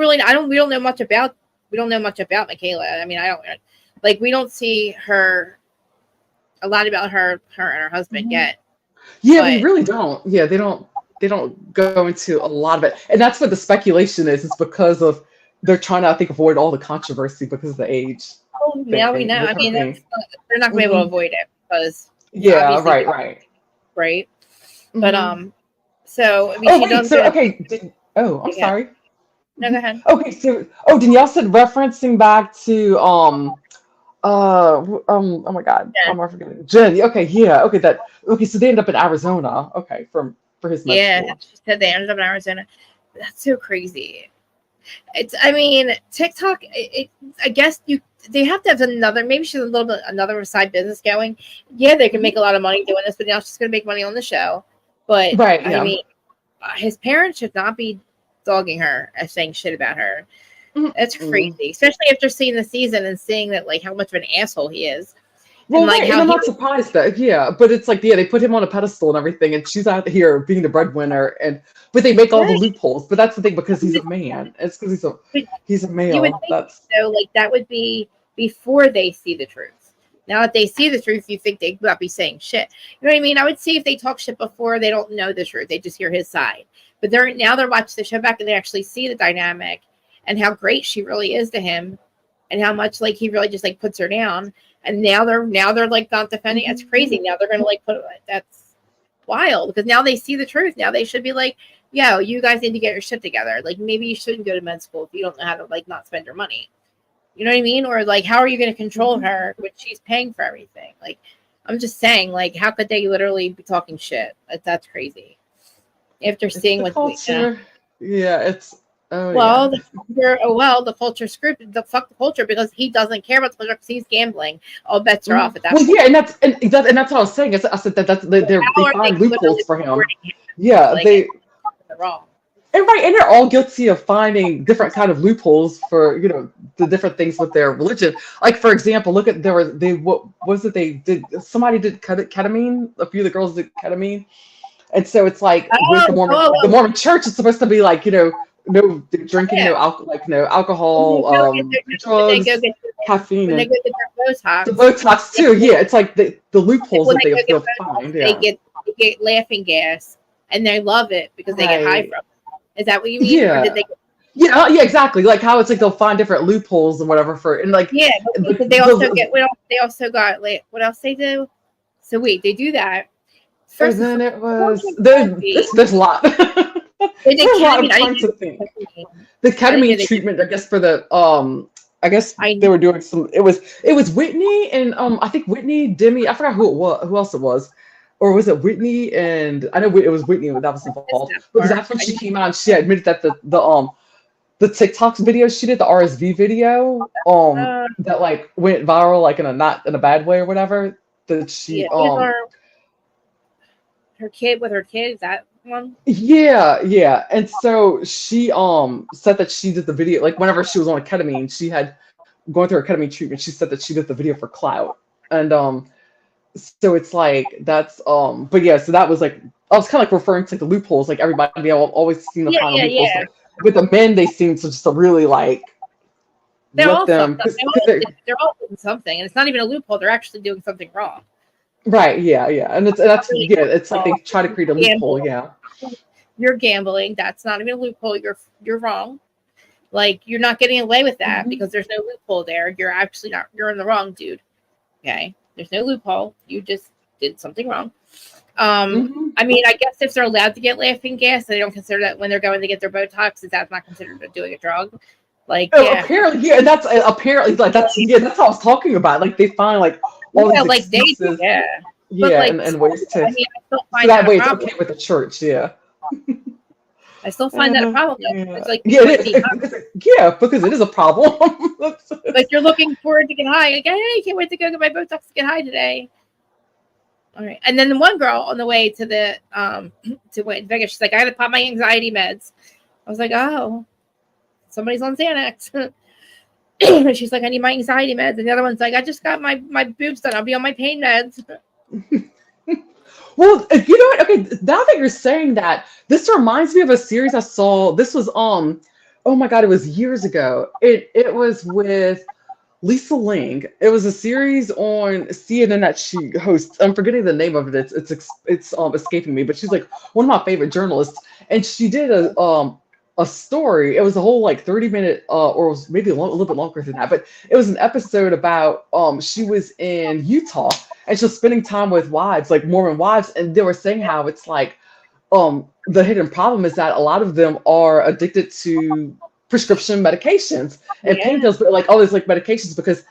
know much about. We don't know much about Michaela. I mean, we don't see a lot about her and her husband yet. Yeah, we really don't. Yeah, they don't go into a lot of it. And that's what the speculation is. It's because of they're trying to, I think, avoid all the controversy because of the age. Oh, now we know. I mean, they're not going to be able to avoid it because right. Mm-hmm. But so I mean, I'm sorry. No, go ahead. Okay, so Danielle said referencing back to oh my God, am I forgetting? Jen. Okay, so they end up in Arizona. Okay, for his school. She said they ended up in Arizona. That's so crazy. I mean, TikTok. I guess they have to have maybe she's another side business going. Yeah, they can make a lot of money doing this, but now she's going to make money on the show. But I mean, his parents should not be dogging her as saying shit about her. That's crazy, especially after seeing the season and seeing that like how much of an asshole he is. Well, and I'm not surprised that but it's like they put him on a pedestal and everything, and she's out here being the breadwinner, but they make all the loopholes. But that's the thing because he's a man. It's because he's a male. You would think so. Like that would be before they see the truth. Now that they see the truth, you think they would not be saying shit. You know what I mean? I would see if they talk shit before they don't know the truth. They just hear his side. But they're watching the show back and they actually see the dynamic and how great she really is to him and how much like he really just like puts her down. And now they're like not defending. That's crazy. Now they're gonna like that's wild because now they see the truth. Now they should be like, yo, you guys need to get your shit together. Like maybe you shouldn't go to med school if you don't know how to like not spend your money. You know what I mean? Or like how are you gonna control her when she's paying for everything? Like I'm just saying, like, how could they literally be talking shit? That's crazy. After seeing what culture, it's the culture screwed. Fuck the culture because he doesn't care about the culture because he's gambling. All bets are off at that point. Yeah, and that's what I was saying. I said they find loopholes for him. Yeah, like, they're wrong. And they're all guilty of finding different kind of loopholes for the different things with their religion. Like for example, look at somebody did ketamine. A few of the girls did ketamine. And so it's like with the Mormon church, it's supposed to be like, no drinking, no alcohol, drugs, caffeine. When they go get their Botox. The Botox too, yeah. It's like the loopholes that they'll find. They get laughing gas and they love it because they get high from it. Is that what you mean? Yeah. Yeah, exactly. Like how it's like they'll find different loopholes and whatever because they also got what else they do? So wait, they do that. First, and then it was there's a lot. There's a lot of kinds of things. The ketamine treatment, I guess for the they were doing some. It was Whitney and I think Whitney, Demi. I forgot who else it was, or was it Whitney? And I know it was Whitney that was involved because that's when she came out. And she admitted that the TikTok video she did, the RSV video, that like went viral, like in a not in a bad way or whatever. That she her kid with her kid, is that one? Yeah. And so she said that she did the video like whenever she was on ketamine, she had going through her ketamine treatment, she said that she did the video for clout. And so it's like that's but yeah, so that was like I was kind of like referring to the loopholes, like everybody always seem to find loopholes. But with the men, they seem to just really like they're let all them. they're all doing something, and it's not even a loophole. They're actually doing something wrong. Right? Yeah. And that's really it's like they try to create a loophole. Yeah. You're gambling. That's not even a loophole. You're wrong. Like you're not getting away with that because there's no loophole there. You're actually not. You're in the wrong, dude. Okay. There's no loophole. You just did something wrong. I mean, I guess if they're allowed to get laughing gas, they don't consider that when they're going to get their Botox. Is that not considered doing a drug? Like, apparently, that's apparently like that's what I was talking about. Like they find like all these like excuses, but, like, and ways to. I mean, I still find so that way, it's okay with the church. Yeah. I still find that a problem. It's like because it is a problem. Like you're looking forward to get high. Like, hey, I can't wait to go get my Botox to get high today. All right. And then the one girl on the way to the to Vegas, she's like, I had to pop my anxiety meds. I was like, oh, somebody's on Xanax. She's like, I need my anxiety meds. And the other one's like, I just got my boobs done. I'll be on my pain meds. Well, you know what? Okay, now that you're saying that, this reminds me of a series I saw. This was oh my god, it was years ago. It was with Lisa Ling. It was a series on CNN that she hosts. I'm forgetting the name of it. It's escaping me, but she's like one of my favorite journalists, and she did a story. It was a whole like 30-minute or it was maybe a little bit longer than that, but it was an episode about she was in Utah and she was spending time with wives, like Mormon wives, and they were saying how it's like the hidden problem is that a lot of them are addicted to prescription medications and pain pills, but like all these like medications because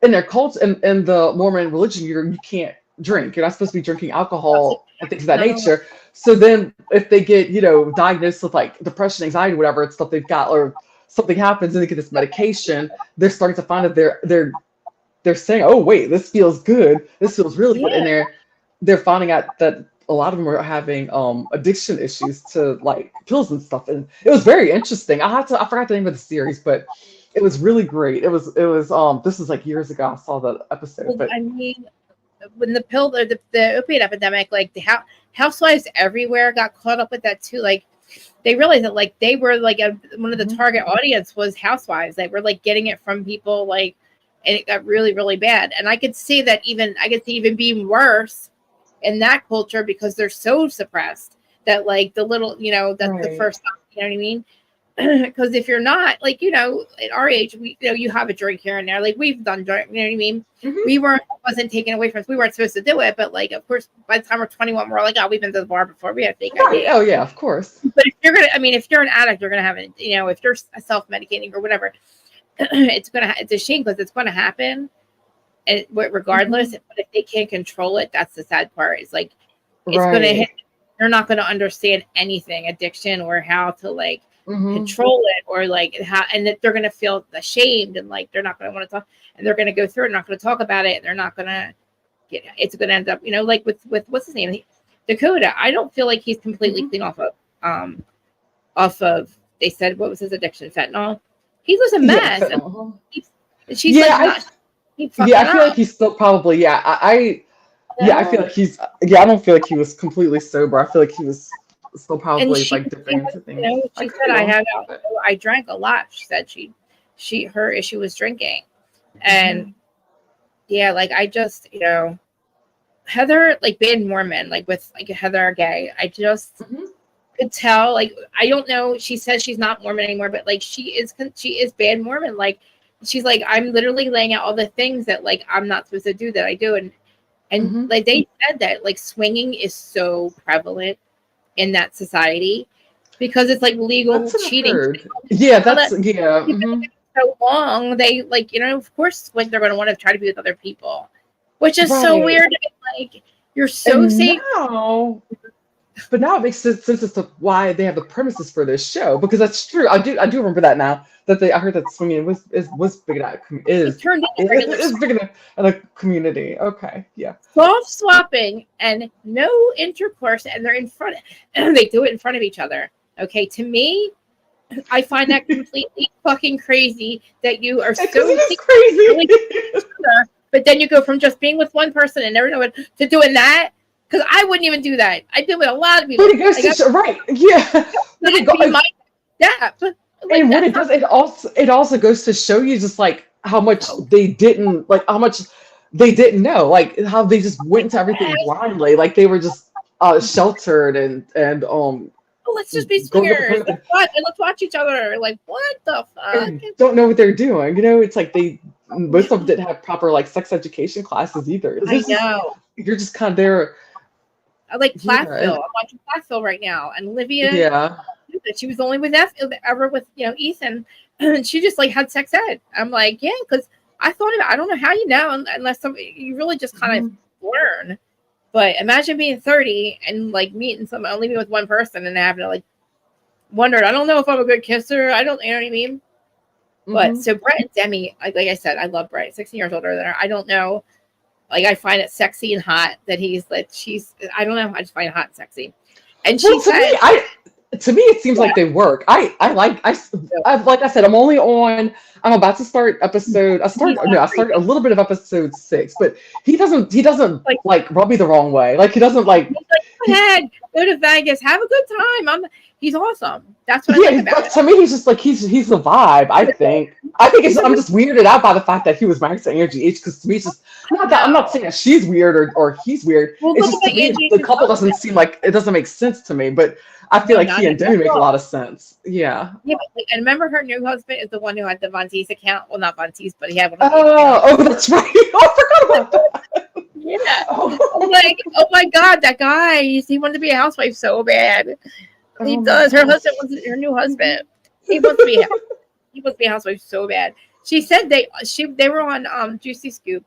in their cults and in the Mormon religion, you can't drink. You're not supposed to be drinking alcohol and things of that nature. So then if they get, diagnosed with like depression, anxiety, whatever, it's stuff they've got, or something happens and they get this medication, they're starting to find that they're saying, oh wait, this feels good. This feels really good. And they're finding out that a lot of them are having addiction issues to like pills and stuff. And it was very interesting. I forgot the name of the series, but it was really great. It was this was like years ago. I saw the episode. But I mean, when the opiate epidemic, like the housewives everywhere got caught up with that too. Like they realized that like they were like one of the target audience was housewives. They were like getting it from people like, and it got really, really bad. And I could see that even being worse in that culture because they're so suppressed that like the little, that's the first, you know what I mean? Because if you're not like, at our age, we, you have a drink here and there, like we've done drink, you know what I mean? We wasn't taken away from us. We weren't supposed to do it, but like, of course, by the time we're 21, we're like, oh, we've been to the bar before. We have to take it. Oh yeah, of course. But if you're an addict, you're gonna have it. If you're self-medicating or whatever, it's a shame because it's going to happen, and regardless. But if they can't control it, that's the sad part. It's like it's going to hit. They're not going to understand anything addiction or how to like control it or like how, and that they're going to feel ashamed and like they're not going to want to talk, and they're going to go through it, not going to talk about it, and they're not going to get. It's going to end up, like with what's his name, Dakota. I don't feel like he's completely clean off of. They said what was his addiction? Fentanyl. He was a mess. I feel like he's still probably I feel like he's I don't feel like he was completely sober. I feel like he was still probably like dipping into things. She said I drank a lot. She said her issue was drinking, and like I just Heather like being Mormon like with like Heather Gay. I just. Could tell, like I don't know. She says she's not Mormon anymore, but like she is bad Mormon. Like she's like I'm literally laying out all the things that like I'm not supposed to do that I do, and like they said that like swinging is so prevalent in that society because it's like legal cheating. So long they like of course like they're going to want to try to be with other people, which is so weird. Like you're so safe. But now it makes sense as to why they have the premises for this show, because that's true. I do remember that now. I heard that swinging was big in that It turned into regular is big in a community. Okay, yeah. soft swapping and no intercourse, and they're in front. They do it in front of each other. Okay, to me, I find that completely fucking crazy that you are so crazy. but then you go from just being with one person and never know it to doing that. Because I wouldn't even do that. I do with a lot of people. But it goes right, yeah. But it goes, and what it does, it also goes to show you just like how much they didn't know, like how they just went to everything blindly, like they were just sheltered and let's just be swingers. Let's watch each other. Like, what the fuck? Don't know what they're doing. You know, it's like most of them didn't have proper like sex education classes either. I know. You're just kind of there. I like Plathville. I'm watching Plathville right now, and Olivia. Yeah. She was only with ever with Ethan, and she just like had sex ed. I'm like, yeah, because I don't know how you know unless you really just kind of learn. But imagine being 30 and like only meet with one person and having to like wonder. I don't know if I'm a good kisser. I don't, you know what I mean. But so Brett and Demi, like I said, I love Brett. 16 years older than her. I don't know. Like I find it sexy and hot that she's. I don't know. I just find it hot and sexy. And she said, to me, it seems like they work. I like I said, I'm about to start episode. I started a little bit of episode 6, but he doesn't like rub me the wrong way. Like he doesn't like. Go ahead, go to Vegas, have a good time. He's awesome. That's what I like about it. To me, he's just like he's the vibe. I think I'm just weirded out by the fact that he was married to Angie H. Because to me, it's just I'm not saying that she's weird or he's weird. Well, it's just to me, the couple doesn't seem like it doesn't make sense to me. But I feel like he and Demi make a lot of sense. Yeah. Yeah, but and remember her new husband is the one who had the MonThis account. Well, not MonThis, but he had one. Oh, that's right. I forgot about that. Yeah. I'm like, oh my God, that guy. He wanted to be a housewife so bad. He does. Her husband was her new husband. He wants to be a housewife so bad. She said they were on Juicy Scoop,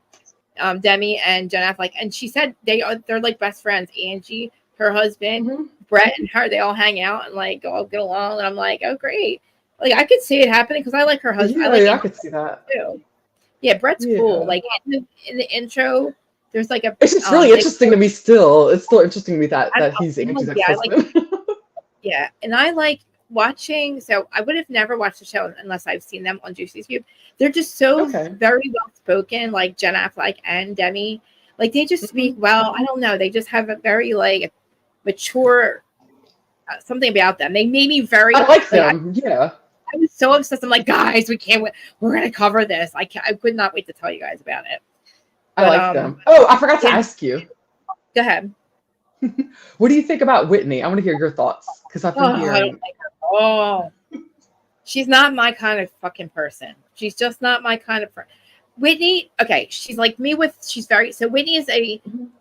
Demi and Jen Affleck, and she said they're like best friends. Angie, her husband, Brett, and her, they all hang out and like all get along. And I'm like, oh great. Like I could see it happening because I like her husband. I could see that too. Yeah, Brett's cool. Like in the intro, there's like it's just really interesting to me still. It's still interesting to me that he's Angie's ex-husband. Yeah, and I like watching. So I would have never watched the show unless I've seen them on Juicy Scoop. They're just so very well spoken, like Jen Affleck and Demi. Like they just speak well. I don't know. They just have a very like mature something about them. They made me very. I like them. I was so obsessed. I'm like, guys, we can't wait. We're gonna cover this. I could not wait to tell you guys about it. But, I like them. Oh, I forgot to ask you. Go ahead. What do you think about Whitney? I want to hear your thoughts because I've been hearing. I don't like her. Oh, she's not my kind of fucking person. She's just not my kind of person. Whitney, okay, she's like me Whitney is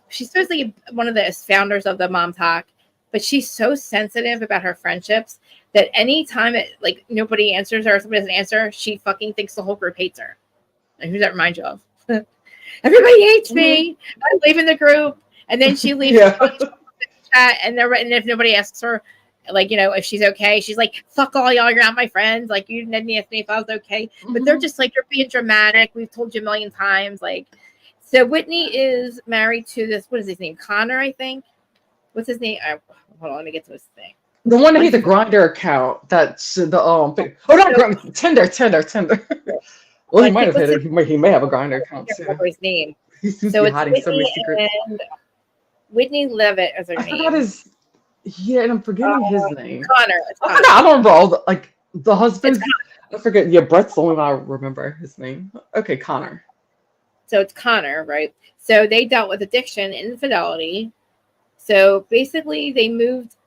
she's supposedly one of the founders of the Mom Talk, but she's so sensitive about her friendships that anytime like nobody answers her or somebody doesn't answer, she fucking thinks the whole group hates her. And who does that remind you of? Everybody hates me. I'm leaving the group. And then she leaves the chat, and if nobody asks her, like, if she's okay, she's like, fuck all y'all, you're not my friends. Like, you didn't ask me if I was okay. But they're just like, you're being dramatic. We've told you a million times. Like, so Whitney is married to this, what is his name? Connor, I think. What's his name? Hold on, let me get to his thing. The one that had the Grindr account. That's the not Tinder. Well, he might have hit it. He may have a Grinder account too. Remember his name. He seems to be hiding so many secrets. Whitney Levitt is her name. Forgot his. Yeah, and I'm forgetting his name. Connor. I don't remember all the husband. I forget. Yeah, Brett's the only one I remember his name. Okay, Connor. So it's Connor, right? So they dealt with addiction, infidelity. So basically, they moved.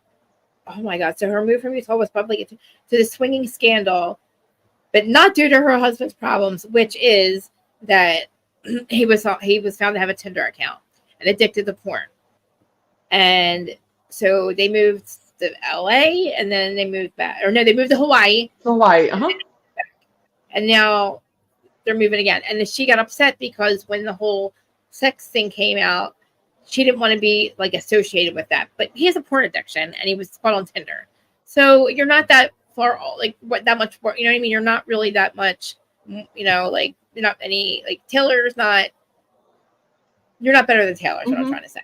Oh my God! So her move from Utah was probably to the swinging scandal, but not due to her husband's problems, which is that he was found to have a Tinder account and addicted to porn. And so they moved to LA, and then they moved back. Or no, they moved to Hawaii. And now they're moving again. And then she got upset because when the whole sex thing came out, she didn't want to be like associated with that. But he has a porn addiction, and he was caught on Tinder. So you're not that far, like that much more. You know what I mean? You're not really that much. You know, like you're not any like Taylor's not. You're not better than Taylor. Is what I'm trying to say.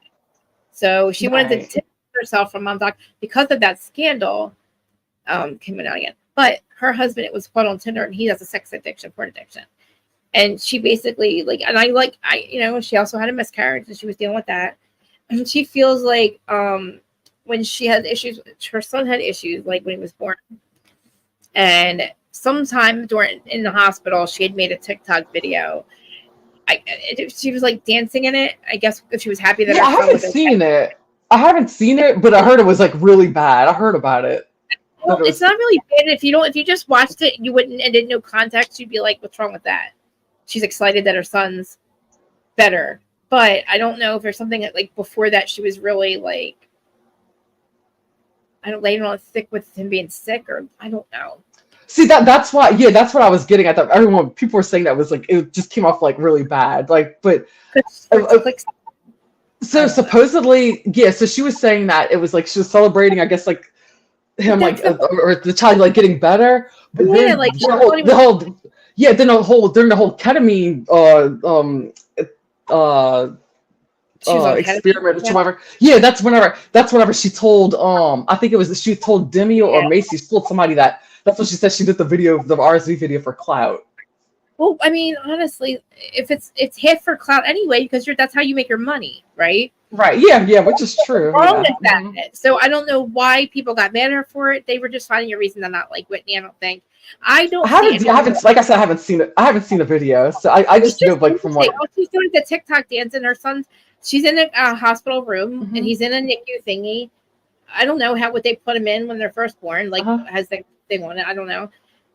So she wanted to distance herself from Mom Talk because of that scandal. Came out again, but her husband, it was caught on Tinder, and he has a sex addiction, porn addiction. And she basically she also had a miscarriage, and she was dealing with that. And she feels like when she had issues, her son had issues like when he was born. And sometime in the hospital, she had made a TikTok video. She was like dancing in it. I guess if she was happy that I haven't seen it. I haven't seen it, but I heard it was like really bad. I heard about it. Well, it's not really bad. If you just watched it, you wouldn't and didn't know context, you'd be like, "What's wrong with that?" She's excited that her son's better, but I don't know if there's something that like before that she was really like, I don't know, thick with him being sick, or I don't know. See that's why, that's what I was getting at. That people were saying that was like it just came off like really bad, like but. So supposedly, so she was saying that it was like she was celebrating, I guess, like him, like or the child like getting better, but then like during the whole ketamine experiment or whatever. Yeah, that's whenever she told I think it was she told Demi or Macy, she told somebody that's what she said. She did the RSV video for clout. Well, I mean, honestly, if it's hit for clout anyway, because that's how you make your money, right? Right. Yeah, which is true. Wrong with that. So I don't know why people got mad at her for it. They were just finding a reason to not like Whitney. I don't think. I haven't. Like I said, I haven't seen it. I haven't seen the video, so I just know like from what she's doing the TikTok dance, and her son's. She's in a hospital room, and he's in a NICU thingy. I don't know what they put him in when they're first born. Like has the thing on it. I don't know.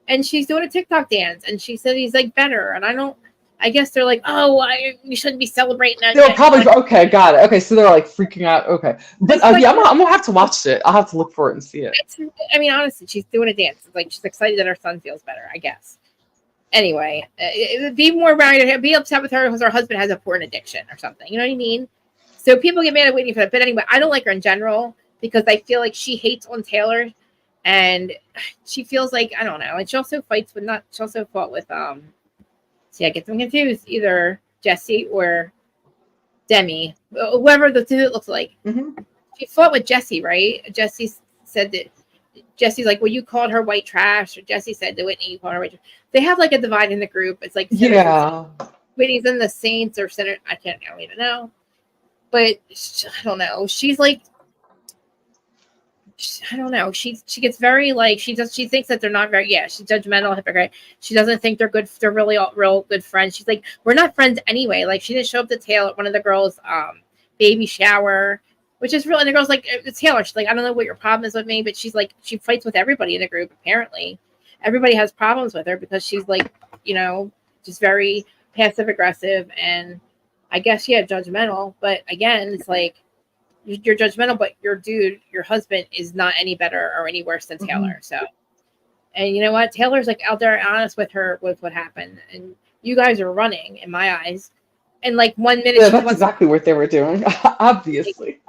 And she's doing a TikTok dance, and she said he's like better. And I guess they're like, oh, you shouldn't be celebrating that. They're probably okay. Got it. Okay, so they're like freaking out. Okay, but I'm gonna have to watch it. I'll have to look for it and see it. I mean, honestly, she's doing a dance. It's like she's excited that her son feels better, I guess. Anyway, it would be more married. Be upset with her because her husband has a porn addiction or something. You know what I mean? So people get mad at Whitney for that. But anyway, I don't like her in general because I feel like she hates on Taylor. And she feels like, I don't know. And she also fought with, see, I get them confused, either Jesse or Demi, whoever the two it looks like. She fought with Jesse, right? Jesse said that, Jesse's like, well, you called her white trash. Or Jesse said to Whitney, you called her white trash. They have like a divide in the group. It's like, Whitney's in the Saints or Center. I don't even know. But I don't know. She's like, I don't know. She gets very like she thinks that they're not very she's judgmental, hypocrite. She doesn't think they're good. They're really all real good friends. She's like, we're not friends anyway. Like she didn't show up to Taylor at one of the girls' baby shower, which is real. And the girl's like, it's Taylor. She's like, I don't know what your problem is with me, but she's like, she fights with everybody in the group. Apparently, everybody has problems with her because she's like, just very passive aggressive and I guess judgmental. But again, it's like. You're judgmental, but your husband is not any better or any worse than Taylor. So, and you know what? Taylor's like out there honest with her with what happened, and you guys are running in my eyes. And like 1 minute, that's exactly what they were doing. Obviously,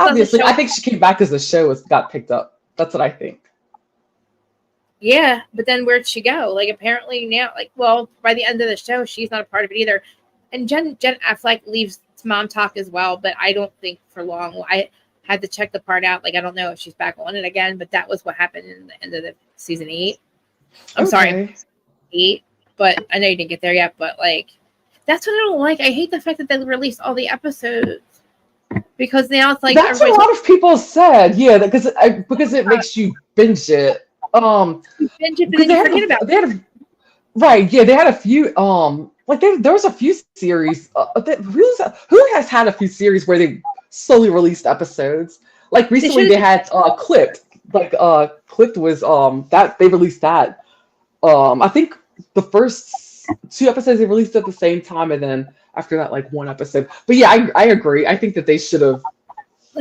I think she came back because the show got picked up. That's what I think. Yeah, but then where'd she go? Like apparently now, by the end of the show, she's not a part of it either. And Jen Affleck leaves Mom Talk as well, but I don't think for long. I had to check the part out. Like I don't know if she's back on it again, but that was what happened in the end of the season 8. I'm sorry, 8, but I know you didn't get there yet. But like, that's what I don't like. I hate the fact that they released all the episodes because now it's like that's what a lot of people said. Yeah, because it makes you binge it. Binge it, but then you forget about it. Right? Yeah, they had a few. There was a few series. Who has had a few series where they slowly released episodes? Like recently, they had Clipped. Clipped was that they released that. I think the first 2 episodes they released at the same time, and then after that, like 1 episode. But yeah, I agree. I think that they should have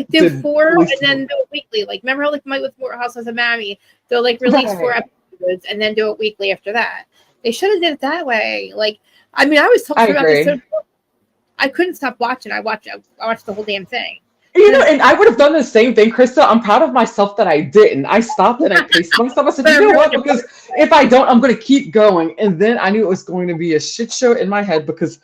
do 4 and then do it weekly. Like remember how with Housewives of Miami, they'll release 4 episodes and then do it weekly after that. They should have did it that way. Like. I mean, I was told I agree. I couldn't stop watching. I watched the whole damn thing. You know, and I would have done the same thing, Krista. I'm proud of myself that I didn't. I stopped and I paced myself. I said, you know what? Because if I don't, I'm going to keep going. And then I knew it was going to be a shit show in my head because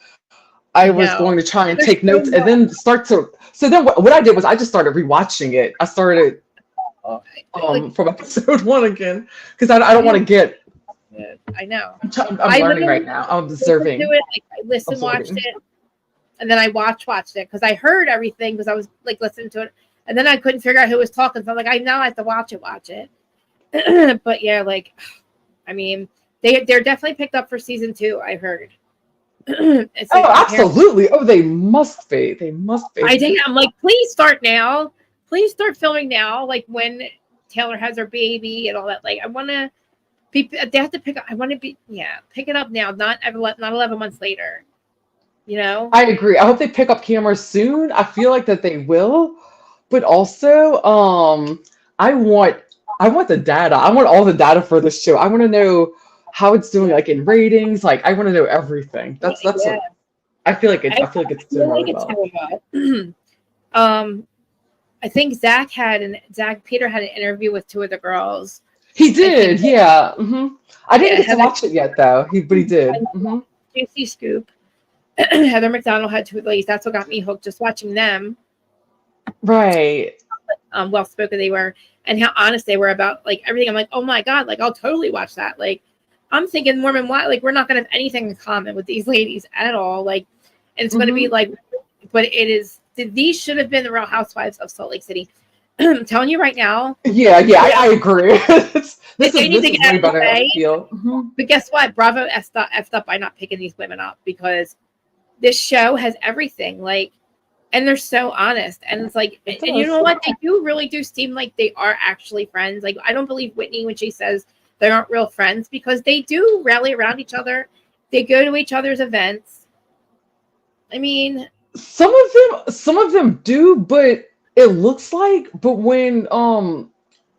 I was going to try and take notes and then start to. So then what I did was I just started rewatching it. I started from episode 1 again because I don't want to get. I know. I'm learning right now. I'm observing. I watched it. And then I watched it because I heard everything because I was like listening to it. And then I couldn't figure out who was talking. So I'm like, I now have to watch it. But yeah, like, I mean, they're definitely picked up for season 2, I heard. Absolutely. Oh, they must be. I think I'm like, please start now. Please start filming now. Like when Taylor has her baby and all that. Like I want to be, they have to pick up. I want to be, pick it up now. Not 11 months later. You know, I agree. I hope they pick up cameras soon. I feel like that they will, but also, I want the data. I want all the data for this show. I want to know how it's doing, like in ratings. Like I want to know everything. That's what I feel like. I feel like it's doing really well. I think Peter had an interview with 2 of the girls. He did, yeah. I didn't get to watch it yet, though. But he did. Juicy scoop. Heather McDonald had 2 of these. That's what got me hooked. Just watching them, right? Well spoken they were, and how honest they were about like everything. I'm like, oh my god, like I'll totally watch that. Like I'm thinking Morman, why? Like we're not gonna have anything in common with these ladies at all. Like, and it's gonna be like, but it is. These should have been the Real Housewives of Salt Lake City. I'm telling you right now. Yeah, I agree. this is way better. But guess what? Bravo effed up by not picking these women up because this show has everything, like, and they're so honest. And it's like, and you know what? They really do seem like they are actually friends. Like, I don't believe Whitney when she says they aren't real friends because they do rally around each other. They go to each other's events. I mean, some of them do, but it looks like, but when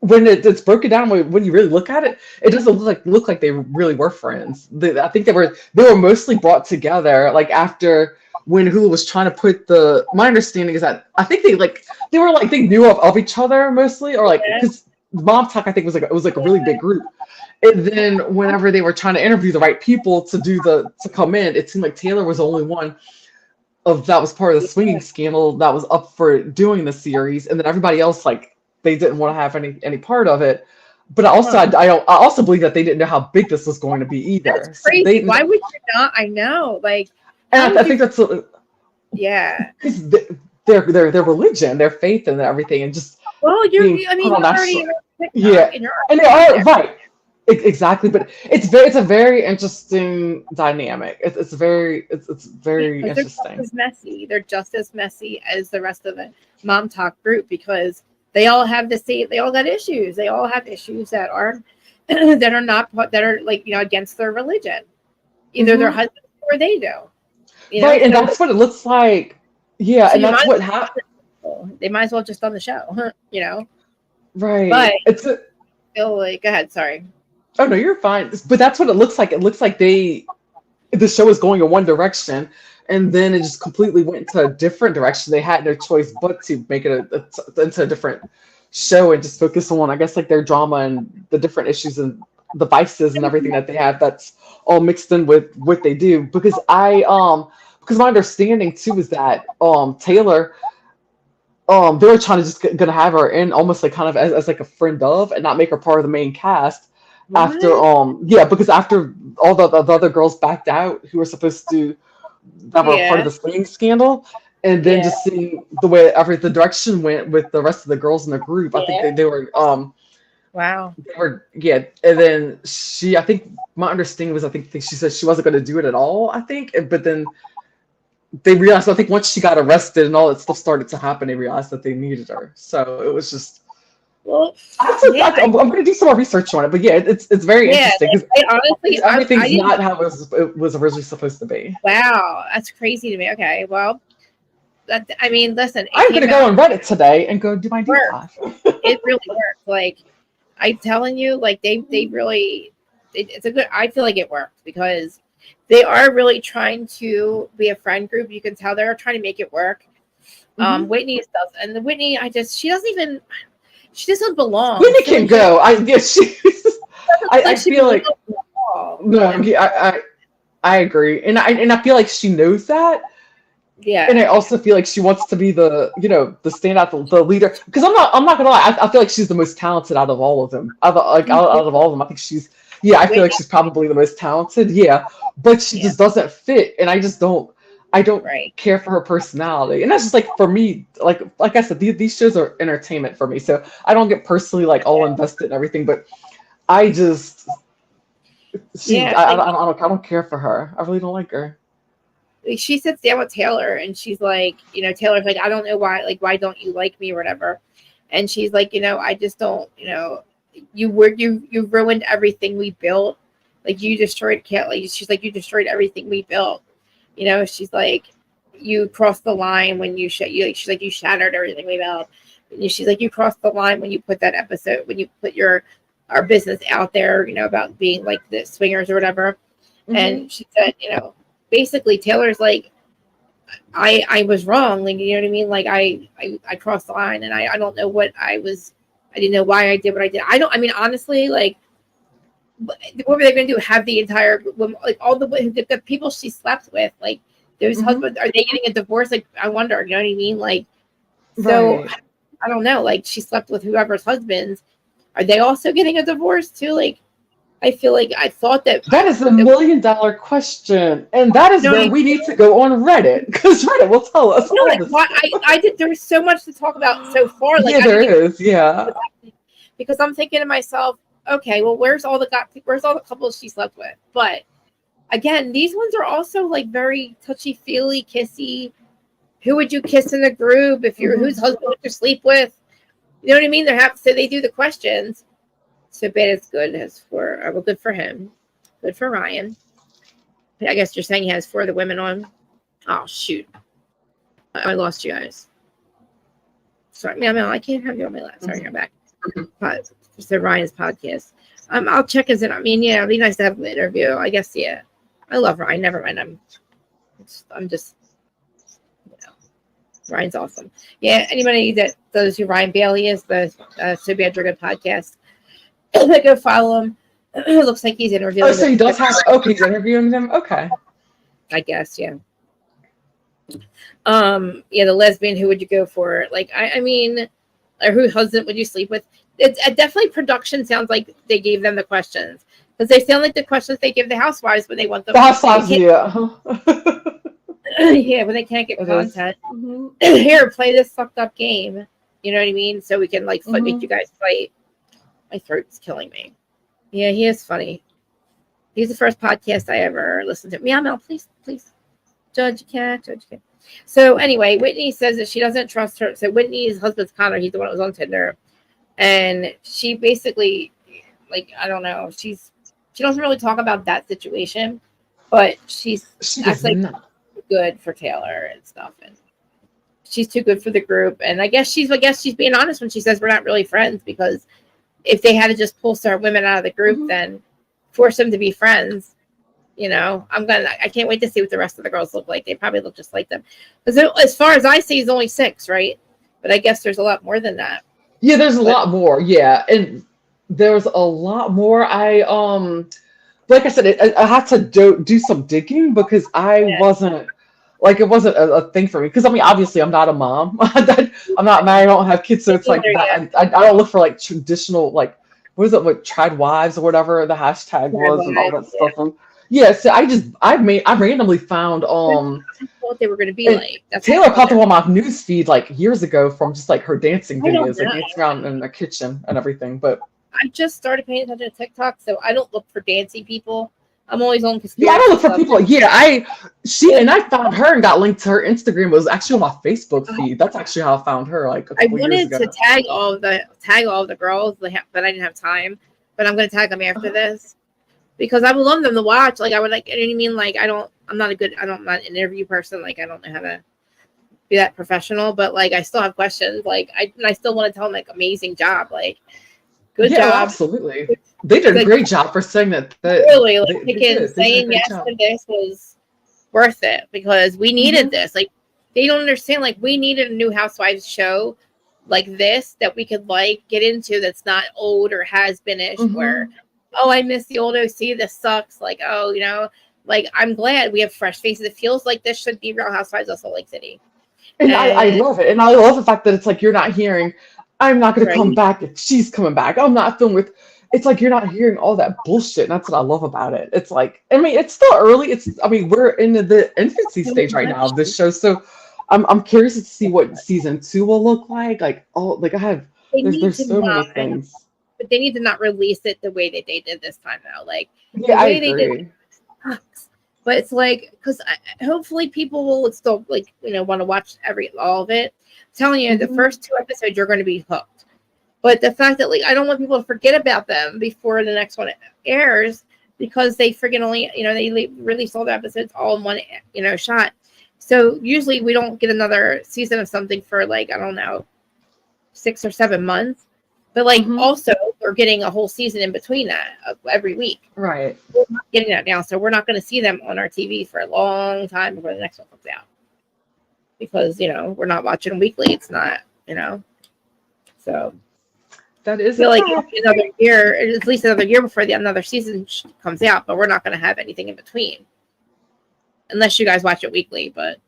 it's broken down, when you really look at it, it doesn't look like they really were friends. I think they were mostly brought together like after when Hulu was trying to put my understanding is that I think they knew of each other mostly, or like because Mom Talk I think was like a really big group. And then whenever they were trying to interview the right people to come in, it seemed like Taylor was the only one that was part of the swinging scandal that was up for doing the series, and then everybody else like they didn't want to have any part of it. But also, I also believe that they didn't know how big this was going to be either. That's crazy. Why would you not? I know, like, and I think that's because their religion, their faith, and everything, and just you're already and they are right. Exactly, but it's a very interesting dynamic. It's very interesting. Just as messy. They're just as messy as the rest of the Mom Talk group because they all have they all got issues. They all have issues that are like against their religion, either their husband or they do. Right, and that's what it looks like. Yeah, so and that's what happened. They might as well just on the show, Right, but it's go ahead. Sorry. Oh no, you're fine. But that's what it looks like. It looks like the show is going in one direction, and then it just completely went into a different direction. They had no choice but to make it into a different show and just focus on, I guess, like their drama and the different issues and the vices and everything that they have. That's all mixed in with what they do. Because because my understanding too is that Taylor. They were trying to just gonna have her in almost like kind of as like a friend of, and not make her part of the main cast. What? Because after all the other girls backed out who were supposed to that were part of the swinging scandal, and then just seeing the way the direction went with the rest of the girls in the group, I think they were wow. They were and then I think my understanding was she said she wasn't going to do it at all. I think, but then they realized. I think once she got arrested and all that stuff started to happen, they realized that they needed her. So it was just. Well, I'm going to do some more research on it, but it's very interesting because honestly, everything's not how it was originally supposed to be. Wow, that's crazy to me. Okay, well, listen, I'm going to go on Reddit today and go do my deep dive. It really worked. Like I'm telling you, like they really, it's a good. I feel like it worked because They are really trying to be a friend group. You can tell they're trying to make it work. Whitney does, and Whitney, she doesn't belong. Whitney can go. I guess I feel like no, I agree, and I feel like she knows that. Yeah, and I also feel like she wants to be the the standout, the leader. Because I'm not gonna lie, I feel like she's the most talented out of all of them. Out of all of them, I think she's I feel like she's probably the most talented. Yeah, but she just doesn't fit, and I don't care for her personality. And that's just like for me, like I said, these shows are entertainment for me, so I don't get personally like all invested in everything, but I just I don't care for her. I really don't like her. She sits down with Taylor and she's like, Taylor's like, I don't know why don't you like me or whatever. And she's like, I just don't, you ruined everything we built. Like you destroyed she's like, you destroyed everything we built. She's like, you crossed the line when she's like, you shattered everything we built. And she's like, you crossed the line when you put that episode, when you put our business out there, about being like the swingers or whatever. And she said, basically Taylor's like, I was wrong. Like, you know what I mean? Like I crossed the line and I don't know what I didn't know why I did what I did. Honestly, like, what were they going to do? Have the entire, like all the people she slept with, like those husbands, are they getting a divorce? Like, I wonder, you know what I mean? Like, so I don't know. Like she slept with whoever's husbands. Are they also getting a divorce too? Like, I feel like I thought that is $1 million question, and that is where we need to go on Reddit, because Reddit will tell us. No, I did. There was so much to talk about so far. Like, there is, because I'm thinking to myself, okay, well, where's all the couples she slept with? But again, these ones are also like very touchy feely, kissy. Who would you kiss in the group? If you're whose husband would you sleep with? You know what I mean? So they do the questions. So bad it's good as for well, good for him, good for Ryan. I guess you're saying he has 4 of the women on. Oh shoot, I lost you guys. Sorry, I can't have you on my lap. Sorry, I'm back. So Ryan's podcast. I'll check his in. It'd be nice to have an interview. I guess I love Ryan. Never mind. I'm just Ryan's awesome. Yeah, anybody that knows who Ryan Bailey is, the So Bad You're Good podcast. Go follow him. It looks like he's interviewing. Oh, so he does have. He's interviewing them. Okay. I guess, yeah. The lesbian. Who would you go for? Like, or who husband would you sleep with? It's definitely production. Sounds like they gave them the questions because they sound like the questions they give the housewives when they want them. The housewives, yeah. Yeah, when they can't get content. Here, play this fucked up game. You know what I mean? So we can make you guys fight. My throat's killing me. Yeah, he is funny. He's the first podcast I ever listened to. Meow, meow, please. Judge cat. So anyway, Whitney says that she doesn't trust her. So Whitney's husband's Connor. He's the one that was on Tinder. And she basically, like, I don't know. She doesn't really talk about that situation. But she's like good for Taylor and stuff. And she's too good for the group. And I guess she's being honest when she says we're not really friends, because if they had to just pull certain women out of the group, then force them to be friends, I can't wait to see what the rest of the girls look like. They probably look just like them. Because as far as I see, it's only 6, right? But I guess there's a lot more than that. Yeah, there's a lot more. Yeah, and there's a lot more. Like I said, I had to do some digging because I wasn't. Like, it wasn't a thing for me. Because, obviously, I'm not a mom. I'm not married. I don't have kids. So it's like, I don't look for, like, traditional, like, what is it, like, tried wives or whatever the hashtag was and all that stuff. So I randomly found, what they were going to be like. Taylor popped up on my news feed, like, years ago from just, like, her dancing videos, like, dancing around in the kitchen and everything. But I just started paying attention to TikTok, so I don't look for dancing people. I'm always on conspiracy. Yeah, I don't look for people. Yeah, I found her and got linked to her Instagram. It was actually on my Facebook feed. That's actually how I found her. Like, I wanted to tag all of the girls, but I didn't have time. But I'm going to tag them after this because I would love them to watch. Like, I would like. You know what I mean? Like, I'm not an interview person. Like, I don't know how to be that professional. But like, I still have questions. Like, I still want to tell them like amazing job. Like, good job. Absolutely. They did a great job for saying that. Really, like they did. saying yes to this was worth it because we needed this. Like they don't understand. Like we needed a new Housewives show like this that we could like get into. That's not old or has been ish. Where I miss the old OC. This sucks. Like like I'm glad we have fresh faces. It feels like this should be Real Housewives of Salt Lake City. And I love it. And I love the fact that it's like you're not hearing, I'm not going to come back if she's coming back. I'm not filming with. It's like you're not hearing all that bullshit. And that's what I love about it. It's like, I mean, it's still early. We're in the infancy stage right now of this show. So I'm curious to see what season 2 will look like. Like, there's so many things. But they need to not release it the way that they did this time though. Like the way they did it sucks. But it's like, because hopefully people will still like want to watch all of it. I'm telling you, the first 2 episodes you're going to be hooked. But the fact that like I don't want people to forget about them before the next one airs because they freaking only they release all the episodes all in one shot. So usually we don't get another season of something for like I don't know 6 or 7 months. But like also we're getting a whole season in between that every week. Right. We're not getting that now, so we're not going to see them on our TV for a long time before the next one comes out. Because we're not watching weekly. It's not So that is. I feel like another year, at least another year before another season comes out. But we're not going to have anything in between, unless you guys watch it weekly. But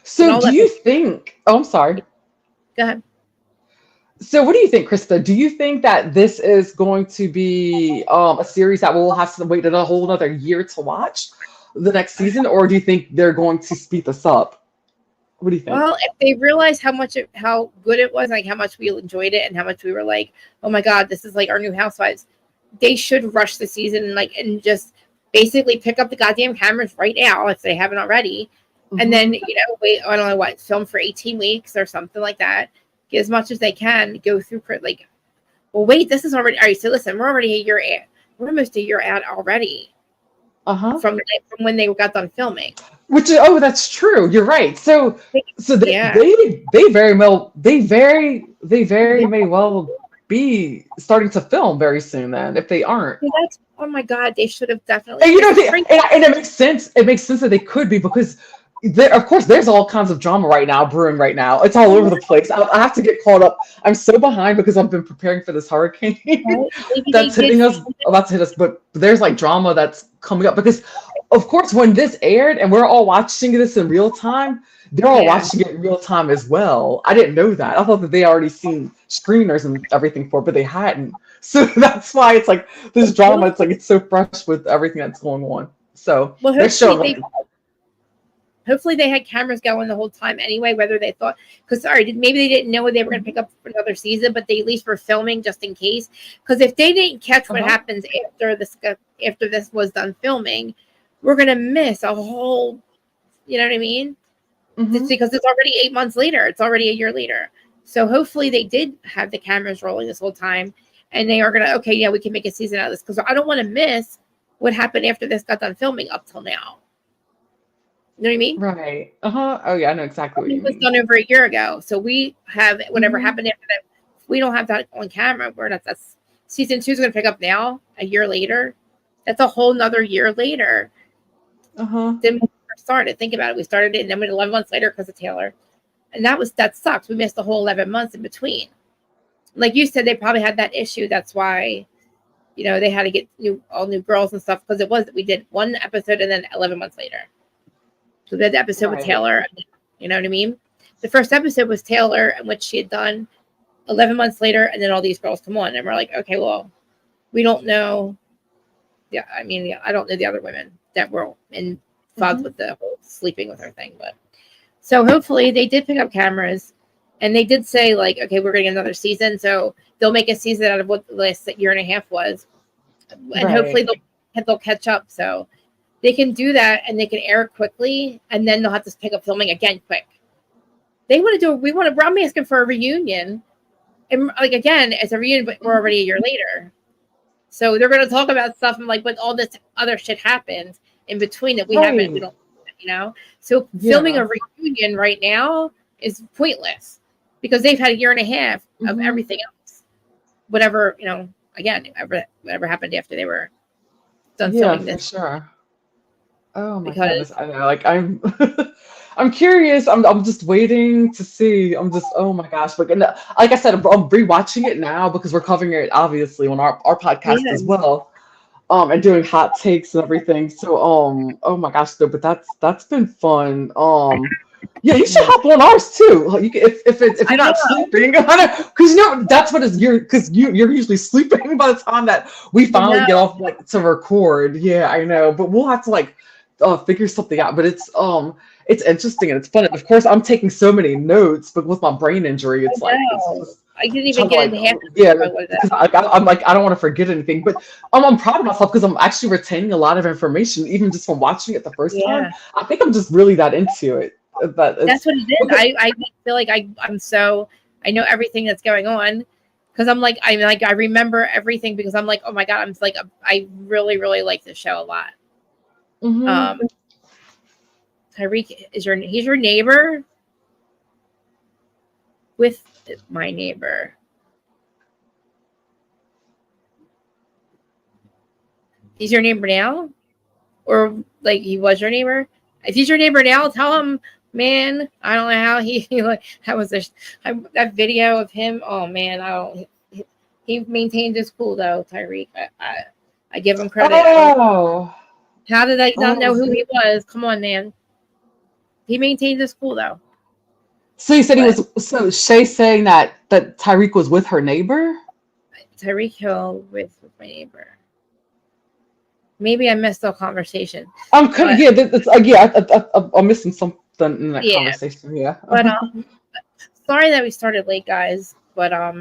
so, do you think? Oh, I'm sorry. Go ahead. So what do you think, Krista? Do you think that this is going to be a series that we'll have to wait a whole another year to watch the next season? Or do you think they're going to speed this up? What do you think? Well, if they realize how good it was, like how much we enjoyed it and how much we were like, oh my God, this is like our new Housewives, they should rush the season and just basically pick up the goddamn cameras right now if they haven't already. And then, wait, I don't know what, film for 18 weeks or something like that. Get as much as they can, go through like, well, wait, this is already, all right, so listen, we're already we're almost a year out already. From when they got done filming. Which that's true. You're right. So they very may well be starting to film very soon then if they aren't. Oh my God, they should have definitely. And it makes sense. It makes sense that they could be because of course, there's all kinds of drama brewing right now. It's all over the place. I have to get caught up. I'm so behind because I've been preparing for this hurricane that's about to hit us. But there's like drama that's coming up because, of course, when this aired and we're all watching this in real time, they're all watching it in real time as well. I didn't know that. I thought that they already seen screeners and everything for it, but they hadn't. So that's why it's like this drama. It's like it's so fresh with everything that's going on. So they're showing. Hopefully they had cameras going the whole time anyway, whether they thought, because maybe they didn't know they were going to pick up for another season, but they at least were filming just in case. Because if they didn't catch what happens after this was done filming, we're going to miss a whole, you know what I mean? It's because it's already 8 months later. It's already a year later. So hopefully they did have the cameras rolling this whole time and they are going to, we can make a season out of this because I don't want to miss what happened after this got done filming up till now. You know what I mean? Right. Oh yeah, I know exactly what you mean. It was done over a year ago, so we have whatever happened after that. We don't have that on camera. That's season 2 is going to pick up now. A year later, that's a whole nother year later. Then we started. Think about it. We started it, and then 11 months later because of Taylor, and that sucks. We missed the whole 11 months in between. Like you said, they probably had that issue. That's why, they had to get all new girls and stuff because we did one episode and then 11 months later. So we had the episode with Taylor, you know what I mean? The first episode was Taylor, in which she had done 11 months later, and then all these girls come on, and we're like, okay, well, we don't know. I don't know the other women that were involved with the whole sleeping with her thing, but so hopefully they did pick up cameras, and they did say like, okay, we're getting another season, so they'll make a season out of what the last year and a half was, and hopefully they'll catch up. So. They can do that and they can air it quickly and then they'll have to pick up filming again quick. They want to do I'm asking for a reunion. And like again, it's a reunion, but we're already a year later. So they're gonna talk about stuff and like, but all this other shit happens in between that we don't. So filming a reunion right now is pointless because they've had a year and a half of everything else. Whatever, again, whatever happened after they were done Yeah, filming for this. sure. Oh my Because goodness. I know, like I'm I'm curious. I'm just waiting to see. I'm just oh my gosh. Like, and like I said, I'm rewatching it now because we're covering it obviously on our podcast yeah, as well. And doing hot takes and everything. So oh my gosh, though, but that's been fun. Yeah, you should yeah. hop on ours too. Like, you can, if I you're not know. sleeping, because that's what is you're because you're usually sleeping by the time that we I finally know. get off like to record. Yeah, I know, but we'll have to like figure something out. But it's interesting and it's fun. And of course, I'm taking so many notes, but with my brain injury, I it's like it's know. just I didn't even trying to get like into half yeah of what because I'm like I don't want to forget anything. But I'm proud of myself because I'm actually retaining a lot of information even just from watching it the first time. Yeah, I think I'm just really that into it. That that's it's what it is. because I feel like I'm so I know everything that's going on because I remember everything because I'm like, oh my god, I'm like I really really like this show a lot. hmm Um, Tyreek he's your neighbor with my neighbor. He's your neighbor now, or like he was your neighbor. If he's your neighbor now, tell him, man. I don't know how he like. That was that video of him. Oh man, I don't. He maintained his cool though, Tyreek. I give him credit. oh How did I not know oh who he was? Come on, man. He maintained his cool though. so you said he But was so Shay saying that Tyreek was with her neighbor. Tyreek Hill with my neighbor. Maybe I missed the conversation, I'm kind of but yeah that's yeah I'm missing something in that yeah. conversation yeah. But sorry that we started late, guys. But I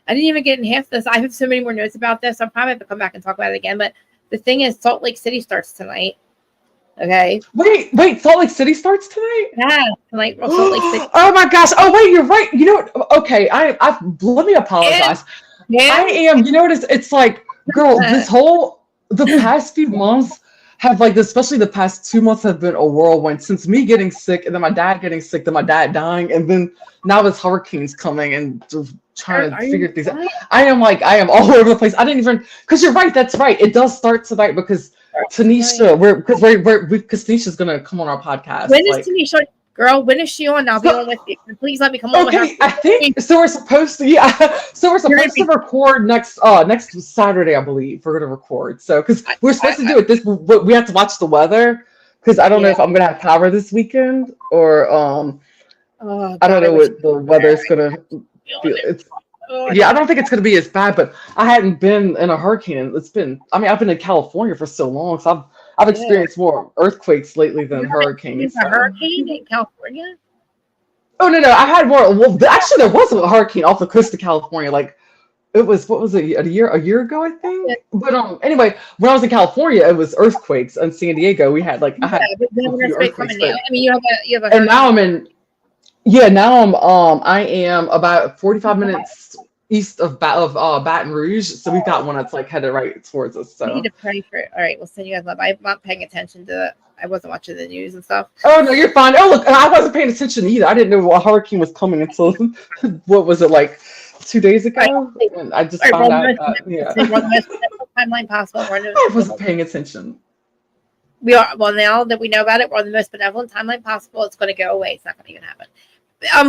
didn't even get in half this. I have so many more notes about this. I'll probably have to come back and talk about it again. But the thing is, Salt Lake City starts tonight. Okay. Wait, Salt Lake City starts tonight? Yeah, tonight. Well, Salt Lake City. Oh my gosh. Oh wait, you're right. You know what? Okay, I let me And, apologize. I and am, you know what it's like, girl, the past few months have like especially the past 2 months have been a whirlwind since me getting sick and then my dad getting sick, then my dad dying, and then now this hurricane's coming and just trying to are you figure things out. what? I am all over the place. I didn't even because you're right, that's right. It does start tonight because Tanisha, because Tanisha's gonna come on our podcast. When is Like Tanisha? Girl, when is she on? I'll be on with you. Please let me come on with her. okay, I think so. We're supposed to, yeah. So we're supposed to record next Saturday, I believe. We're gonna record. So because we're supposed to do it we have to watch the weather because I don't know Yeah. if I'm gonna have power this weekend or Oh I don't God, I know wish. what the weather's gonna be. It's yeah, I don't think it's gonna be as bad, but I hadn't been in a hurricane. And it's been, I mean, I've been in California for so long, so I've Yeah. experienced more earthquakes lately than There's hurricanes. a So. hurricane in California. Oh no, I had more. Well, actually, there was a hurricane off the coast of California. Like it was, what was it, a year ago, I Yeah, think. But anyway, when I was in California, it was earthquakes. In San Diego, I had but you have a an few earthquake earthquakes. coming now. But I mean, you have a and now hurricane. I'm in. Yeah, now I am about 45 minutes east of Baton Rouge. So we've got one that's like headed right towards us. We need So. to pray for it. All right, we'll send you guys love. I'm not paying attention to it. I wasn't watching the news and stuff. Oh no, you're fine. Oh look, I wasn't paying attention either. I didn't know a hurricane was coming until what was it like 2 days All right, ago? And I just all right, found well, out. Yeah, we're on the most difficult timeline possible. I wasn't paying attention. We are well now that we know about it. We're on the most benevolent timeline possible. It's going to go away. It's not going to even happen.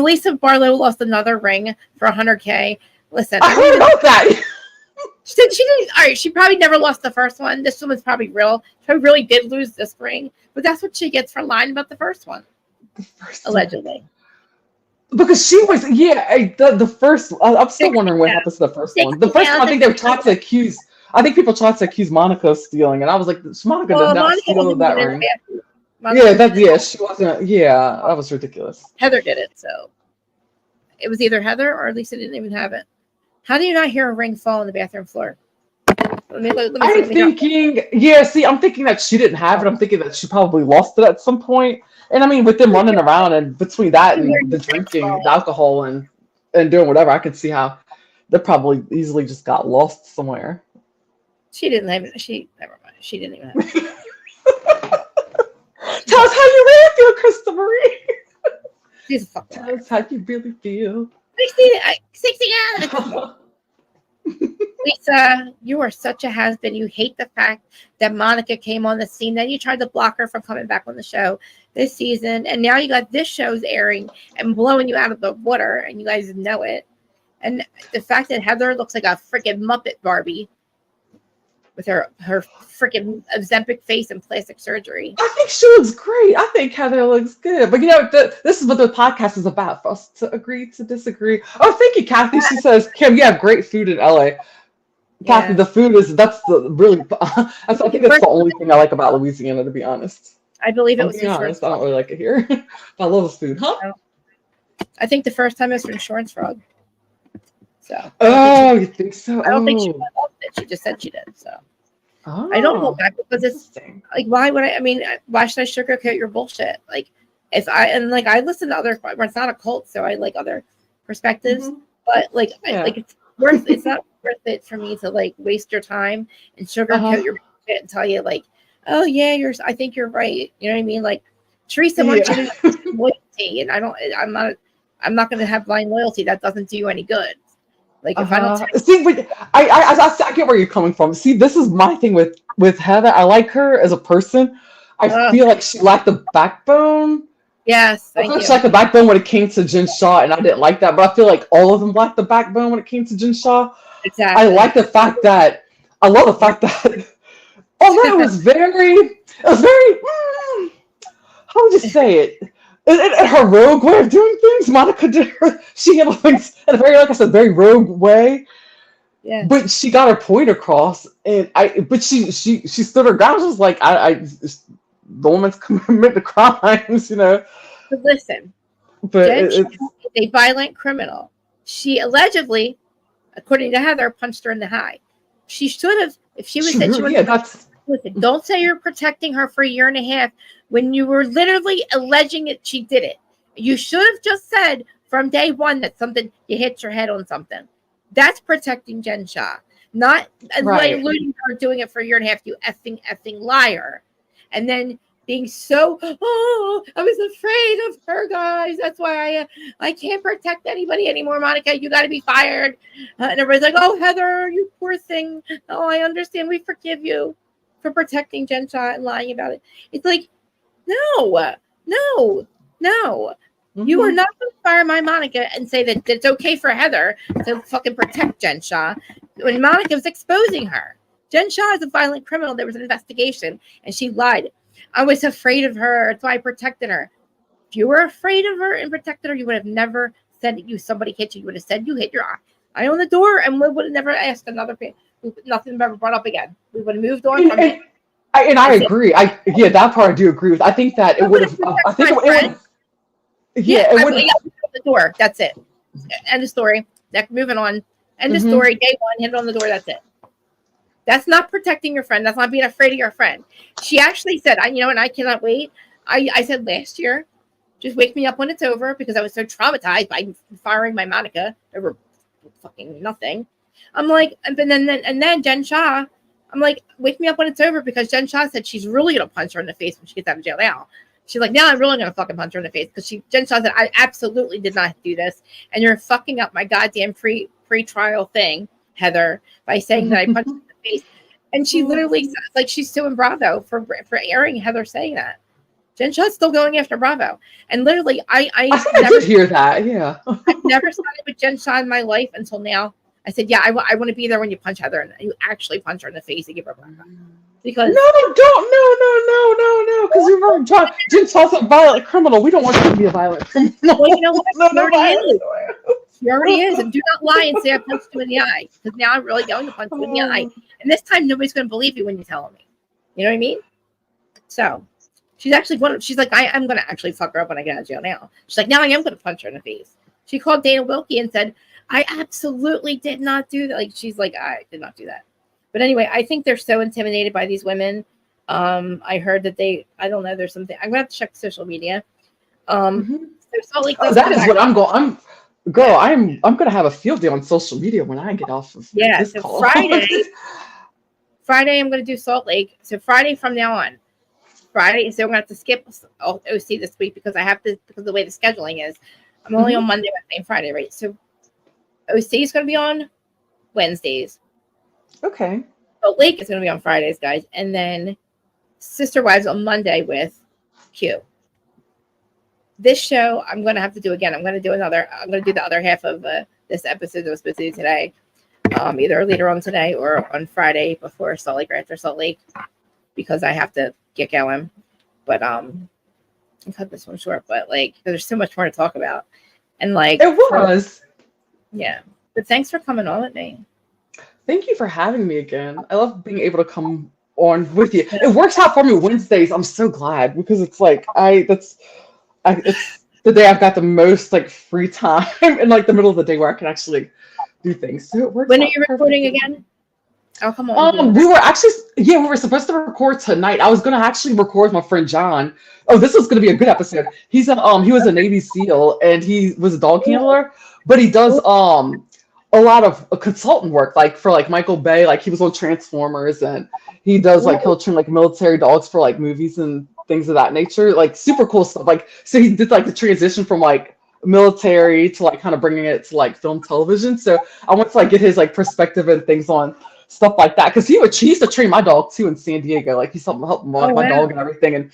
Lisa Barlow lost another ring for $100K. Listen, I heard about that. she didn't. All right, she probably never lost the first one. This one was probably real. She probably really did lose this ring, but that's what she gets for lying about the first one, allegedly. Because she was, the first. I'm still wondering what happens to the first one. The first one, I think they were taught to accuse. I think people tried to accuse Monica of stealing, and I was like, Monica did not steal that ring. She wasn't. Yeah, that was ridiculous. Heather did it, so it was either Heather or Lisa didn't even have it. How do you not hear a ring fall on the bathroom floor? I'm thinking that she didn't have it. I'm thinking that she probably lost it at some point. And I mean, with them running around and between that and the drinking, the alcohol, and doing whatever, I could see how they probably easily just got lost somewhere. She didn't have it. Never mind. She didn't even have it. Tell us how you really feel, Krista Marie. She's a fuck. Tell us how you really feel. 60 hours. Lisa, you are such a has-been. You hate the fact that Monica came on the scene. Then you tried to block her from coming back on the show this season. And now you got this show's airing and blowing you out of the water. And you guys know it. And the fact that Heather looks like a freaking Muppet Barbie with her freaking Ozempic face and plastic surgery. I think she looks great. I think Heather looks good. But this is what the podcast is about, for us to agree to disagree. Oh, thank you, Kathy. She says, Kim, you have great food in LA. Kathy, the food I think that's the only thing I like about Louisiana, to be honest. I believe it I'm was being honest. I don't really like it here. But I love the food. Huh? I think the first time it was for insurance fraud. So. You think so? I don't think she loved it. She just said she did. So. I don't hold back because it's like, why would why should I sugarcoat your bullshit? Like, I listen to other, it's not a cult, so I like other perspectives, but it's not worth it for me to like waste your time and sugarcoat your bullshit and tell you like, oh yeah, I think you're right. You know what I mean? Like, Teresa wants you to have loyalty, and I'm not going to have blind loyalty. That doesn't do you any good. Like if I don't see, but I get where you're coming from. See, this is my thing with Heather. I like her as a person. I feel like she lacked the backbone. Yes, I feel like she lacked the backbone when it came to Jen Shaw, and I didn't like that. But I feel like all of them lacked the backbone when it came to Jen Shaw. Exactly. I love the fact that although it was very how would you say it? In her rogue way of doing things, Monica she handled things in a very, like I said, very rogue way. Yeah. But she got her point across, and she stood her ground. She was like, the woman's committed crimes, you know. But listen, but Jen is a violent criminal. She allegedly, according to Heather, punched her in the eye. She should have, if she was said she was. Listen, don't say you're protecting her for a year and a half when you were literally alleging that she did it. You should have just said from day one that you hit your head on something. That's protecting Jen Shaw, not alluding to her doing it for a year and a half. You effing liar. And then being so, I was afraid of her, guys. That's why I can't protect anybody anymore, Monica. You got to be fired. And everybody's like, oh, Heather, you poor thing. Oh, I understand. We forgive you for protecting Jen Shaw and lying about it. It's like, no. You are not going to fire my Monica and say that it's okay for Heather to fucking protect Jen Shaw when Monica was exposing her. Jen Shaw is a violent criminal. There was an investigation and she lied. I was afraid of her. That's why I protected her. If you were afraid of her and protected her, you would have never said that somebody hit you. You would have said you hit your eye on the door, and we would have never asked another thing. Nothing ever brought up again. We would have moved on from it. I agree. That part I do agree with. I think that it would have. I think it would. Yeah, it would. The door. That's it. End of story. Moving on. End of story. Day one. Hit it on the door. That's it. That's not protecting your friend. That's not being afraid of your friend. She actually said, and I cannot wait. I said last year, just wake me up when it's over because I was so traumatized by firing my Monica over fucking nothing. I'm like, and then Jen Shaw, I'm like, wake me up when it's over because Jen Shaw said she's really going to punch her in the face when she gets out of jail now. She's like, now I'm really going to fucking punch her in the face because Jen Shaw said, I absolutely did not do this. And you're fucking up my goddamn pre-trial thing, Heather, by saying that I punched her in the face. And she literally says, like, she's suing Bravo for airing Heather saying that. Jen Shaw's still going after Bravo. And literally, I did hear that, yeah. I've never sided with Jen Shaw in my life until now. I said, yeah, I want to be there when you punch Heather and you actually punch her in the face and give her Bravo. Because no, because you're wrong. Jen Shaw's a violent criminal. We don't want you to be a violent criminal. Well, you know what? She already is. And do not lie and say I punched you in the eye. Because now I'm really going to punch you in the eye. And this time, nobody's going to believe you when you tell me. You know what I mean? So, she's actually she's like, I'm going to actually fuck her up when I get out of jail now. She's like, now I am going to punch her in the face. She called Dana Wilkie and said, I absolutely did not do that. Like, she's like, I did not do that. But anyway, I think they're so intimidated by these women. I heard that I don't know, there's something. I'm going to have to check social media. That is what I'm going. I'm going to have a field day on social media when I get off of this call. Friday, I'm going to do Salt Lake. So Friday from now on. Friday, so I'm going to have to skip OC this week because because of the way the scheduling is. I'm only on Monday, Wednesday, and Friday, right? So OC is going to be on Wednesdays. Okay. Salt Lake is going to be on Fridays, guys. And then Sister Wives on Monday with Q. This show, I'm going to have to do again. I'm going to do the other half of this episode that I was supposed to do today. Either later on today or on Friday before Salt Lake or after Salt Lake, because I have to get going. But I'll cut this one short. But like, there's so much more to talk about, and like it was. Yeah. But thanks for coming on with me. Thank you for having me again. I love being able to come on with you. It works out for me Wednesdays. I'm so glad because it's like it's the day I've got the most like free time in like the middle of the day where I can actually do things. So it works. When are you recording again? Oh, come on. We were supposed to record tonight. I was gonna actually record with my friend John. Oh, this was gonna be a good episode. He was a Navy SEAL and he was a dog handler, but he does a lot of consultant work, like for like Michael Bay, like he was on Transformers, and he does like he'll train like military dogs for like movies and things of that nature, like super cool stuff. Like so he did like the transition from like military to like kind of bringing it to like film television. So I want to like get his like perspective and things on stuff like that because he used to train my dog too in San Diego. Like he's helping like my dog and everything,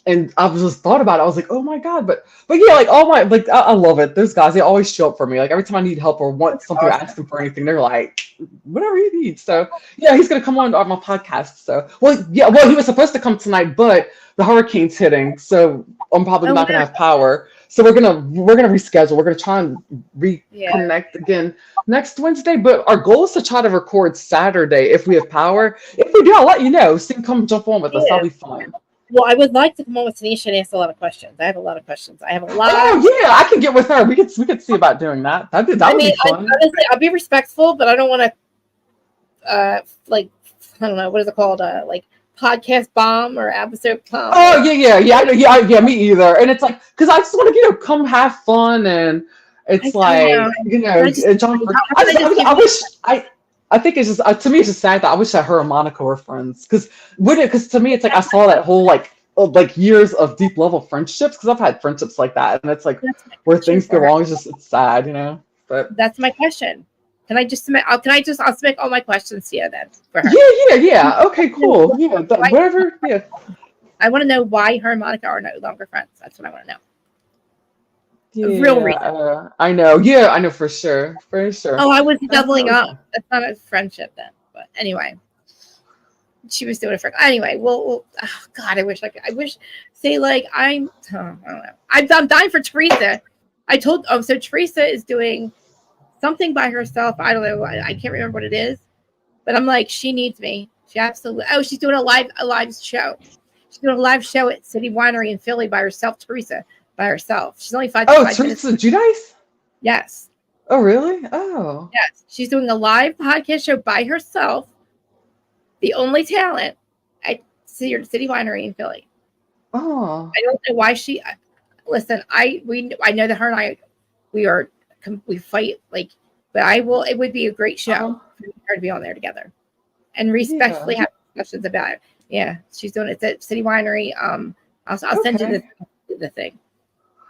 and I just thought about it. I was like, oh my god, but yeah, like all my like I love it. Those guys, they always show up for me. Like every time I need help or want something, to ask them for anything, they're like, whatever you need. So yeah, he's gonna come on my podcast. So he was supposed to come tonight, but the hurricane's hitting, so I'm probably not gonna have power. So we're gonna reschedule. We're gonna try and reconnect again next Wednesday. But our goal is to try to record Saturday if we have power. If we do, I'll let you know. So you can come jump on with us. That'll be fun. Well, I would like to come on with Tanisha and ask a lot of questions. I have a lot of questions. I have a lot. Oh yeah, I can get with her. We could see about doing that. That would be fun. Honestly, I'll be respectful, but I don't want to like I don't know what is it called like podcast bomb or episode bomb. Oh yeah, me either. And it's like because I just want to come have fun, and it's I think it's just to me it's just sad that I wish that her and Monica were friends because to me it's like I saw that whole like years of deep level friendships because I've had friendships like that, and it's like where things go wrong, it's sad, But that's my question. Can I just submit? I'll submit all my questions to you then. For her. Yeah. Okay, cool. Yeah, whatever. Yeah. I want to know why her and Monica are no longer friends. That's what I want to know. Yeah, real reason. I know. Yeah, I know for sure. For sure. Oh, I was doubling up. That's not a friendship then. But anyway, she was doing it for. Anyway, well, oh God, I wish. Say like I don't know. I'm dying for Teresa. So Teresa is doing something by herself. I don't know. I can't remember what it is. But I'm like, she needs me. She absolutely. Oh, she's doing a live show. She's doing a live show at City Winery in Philly by herself. Teresa. By herself. She's only 5 minutes. Teresa Giudice? Yes. Oh, really? Oh. Yes. She's doing a live podcast show by herself. The only talent at City Winery in Philly. Oh. I don't know why she. Listen, I know that her and I, we fight like, but it would be a great show for her to be on there together, and respectfully have discussions about it. Yeah, she's doing it at City Winery. I'll send you the thing.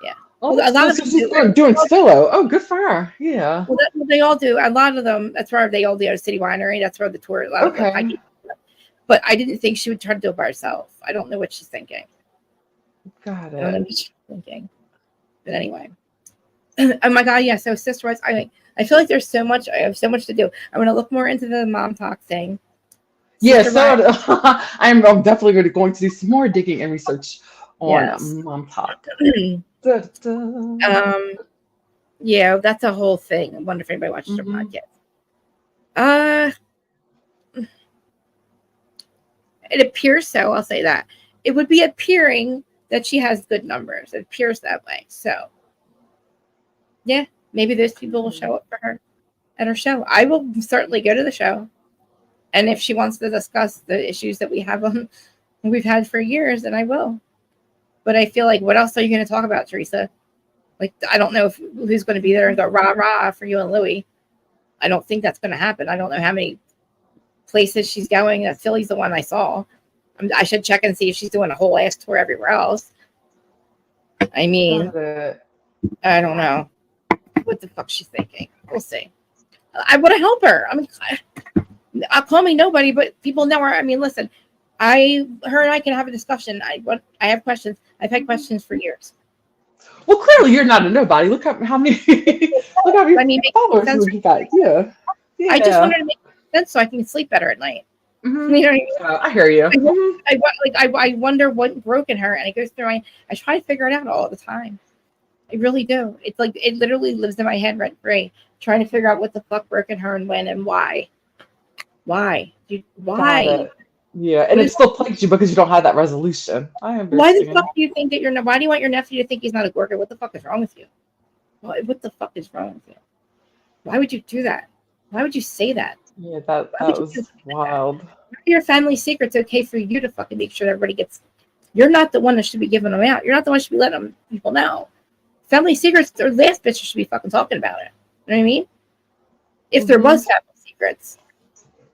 Yeah. Oh, a lot of them doing Stillo. Oh, good for her. Yeah. Well, they all do. A lot of them. That's where they all do. City Winery. That's where the tour. Okay. But I didn't think she would try to do it by herself. I don't know what she's thinking. Got it. I don't know what she's thinking. But anyway. Oh my God! Yeah. So Sister Wives. I feel like there's so much. I have so much to do. I'm going to look more into the mom talk thing. Yeah. I'm definitely going to do some more digging and research on mom talk. Yeah, that's a whole thing. I wonder if anybody watches her podcast. It appears so. I'll say that it would be appearing that she has good numbers. It appears that way. So, yeah, maybe those people will show up for her at her show. I will certainly go to the show, and if she wants to discuss the issues that we've had for years, then I will. But I feel like, what else are you going to talk about, Teresa? Like, I don't know who's going to be there and go rah for you and Louie. I don't think that's going to happen. I don't know how many places she's going. Philly's the one I saw. I should check and see if she's doing a whole ass tour everywhere else. I mean, I don't know what the fuck she's thinking. We'll see. I want to help her. I mean, I'll call me nobody, but people know her. I mean, listen, her and I can have a discussion. I have questions. I've had questions for years. Well, clearly you're not a nobody. Look how many look how many followers you got. Yeah. I just wanted to make sense so I can sleep better at night. Mm-hmm. You know what I mean? I hear you. I wonder what broke in her, and it goes through I try to figure it out all the time. I really do. It's like it literally lives in my head rent free, trying to figure out what the fuck broke in her and when and why. Why? Why? Yeah, and it still plagues you because you don't have that resolution. I understand. Why the fuck do you think that why do you want your nephew to think he's not a Gorga? What the fuck is wrong with you? What the fuck is wrong with you? Why would you do that? Why would you say that? Yeah, that was wild. Your family secret's okay for you to fucking make sure that everybody gets. You're not the one that should be giving them out. You're not the one that should be letting people know. Family secrets, the last bitch should be fucking talking about it. You know what I mean? If there was family secrets,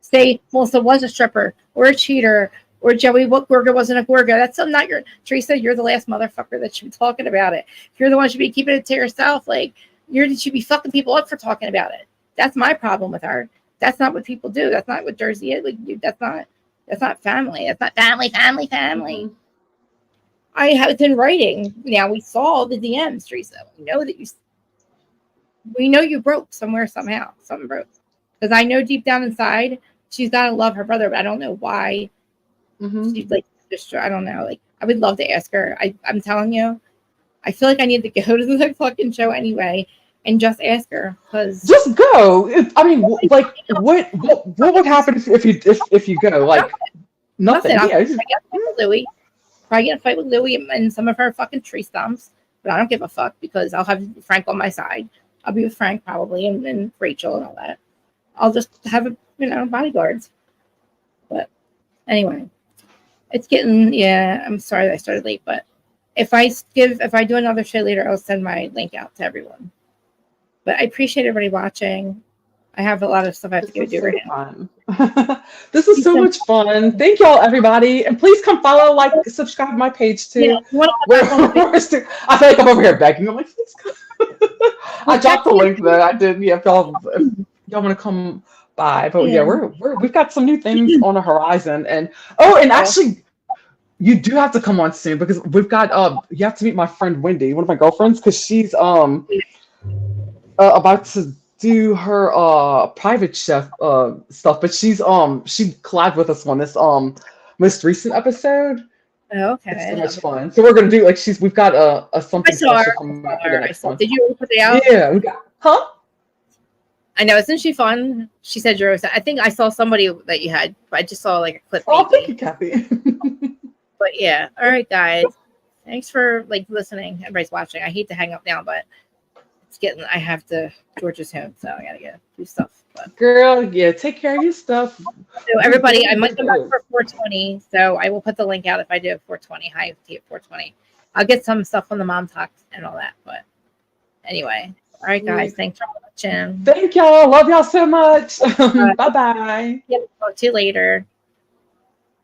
say Melissa was a stripper or a cheater or Joey Gorga wasn't a Gorga. That's not your Teresa. You're the last motherfucker that should be talking about it. You're the one that should be keeping it to yourself. Like you should be fucking people up for talking about it. That's my problem with her. That's not what people do. That's not what Jersey is. Like, that's not family. That's not family. Mm-hmm. I have it in writing. Now we saw the DMs, Teresa. We know you broke somewhere, somehow. Something broke. Because I know deep down inside, she's got to love her brother, but I don't know why. She's like, I don't know. Like, I would love to ask her. I'm telling you, I feel like I need to go to the fucking show anyway. And just ask her, because just go. I mean, like, what would happen if you go? Like, nothing. Yeah, probably get a fight with Louie and some of her fucking tree stumps, but I don't give a fuck because I'll have Frank on my side. I'll be with Frank probably and Rachel and all that. I'll just have bodyguards. But anyway, it's getting I'm sorry that I started late, but if I do another show later, I'll send my link out to everyone. But I appreciate everybody watching. I have a lot of stuff I have to go do right now. This is so much fun. Thank y'all, everybody. And please come follow, like, subscribe to my page, too. Yeah, I feel like I'm over here begging. I'm like, please come. I dropped the link, though. I did. Yeah, if y'all want to come by. But, yeah, we've got some new things on the horizon. And, actually, you do have to come on soon because we've got, you have to meet my friend Wendy, one of my girlfriends, because she's about to do her private chef stuff, but she collabed with us on this most recent episode. Okay, it's so much fun. So we're gonna do we've got a something special coming up for the next one. Did you put it out? Yeah, we got. I know, isn't she fun? She said I think I saw somebody that you had, but I just saw like a clip. Oh, thank you, Kathy. But yeah, all right, guys. Thanks for listening. Everybody's watching. I hate to hang up now, but I have to George's home, so I gotta do stuff. But. Girl, yeah, take care of your stuff. So everybody, I might come back for 420, so I will put the link out if I do 420. Hi, 420. I'll get some stuff on the mom talk and all that. But anyway, all right, guys, thanks for watching. Thank y'all. Love y'all so much. Bye-bye. Yep, talk to you later.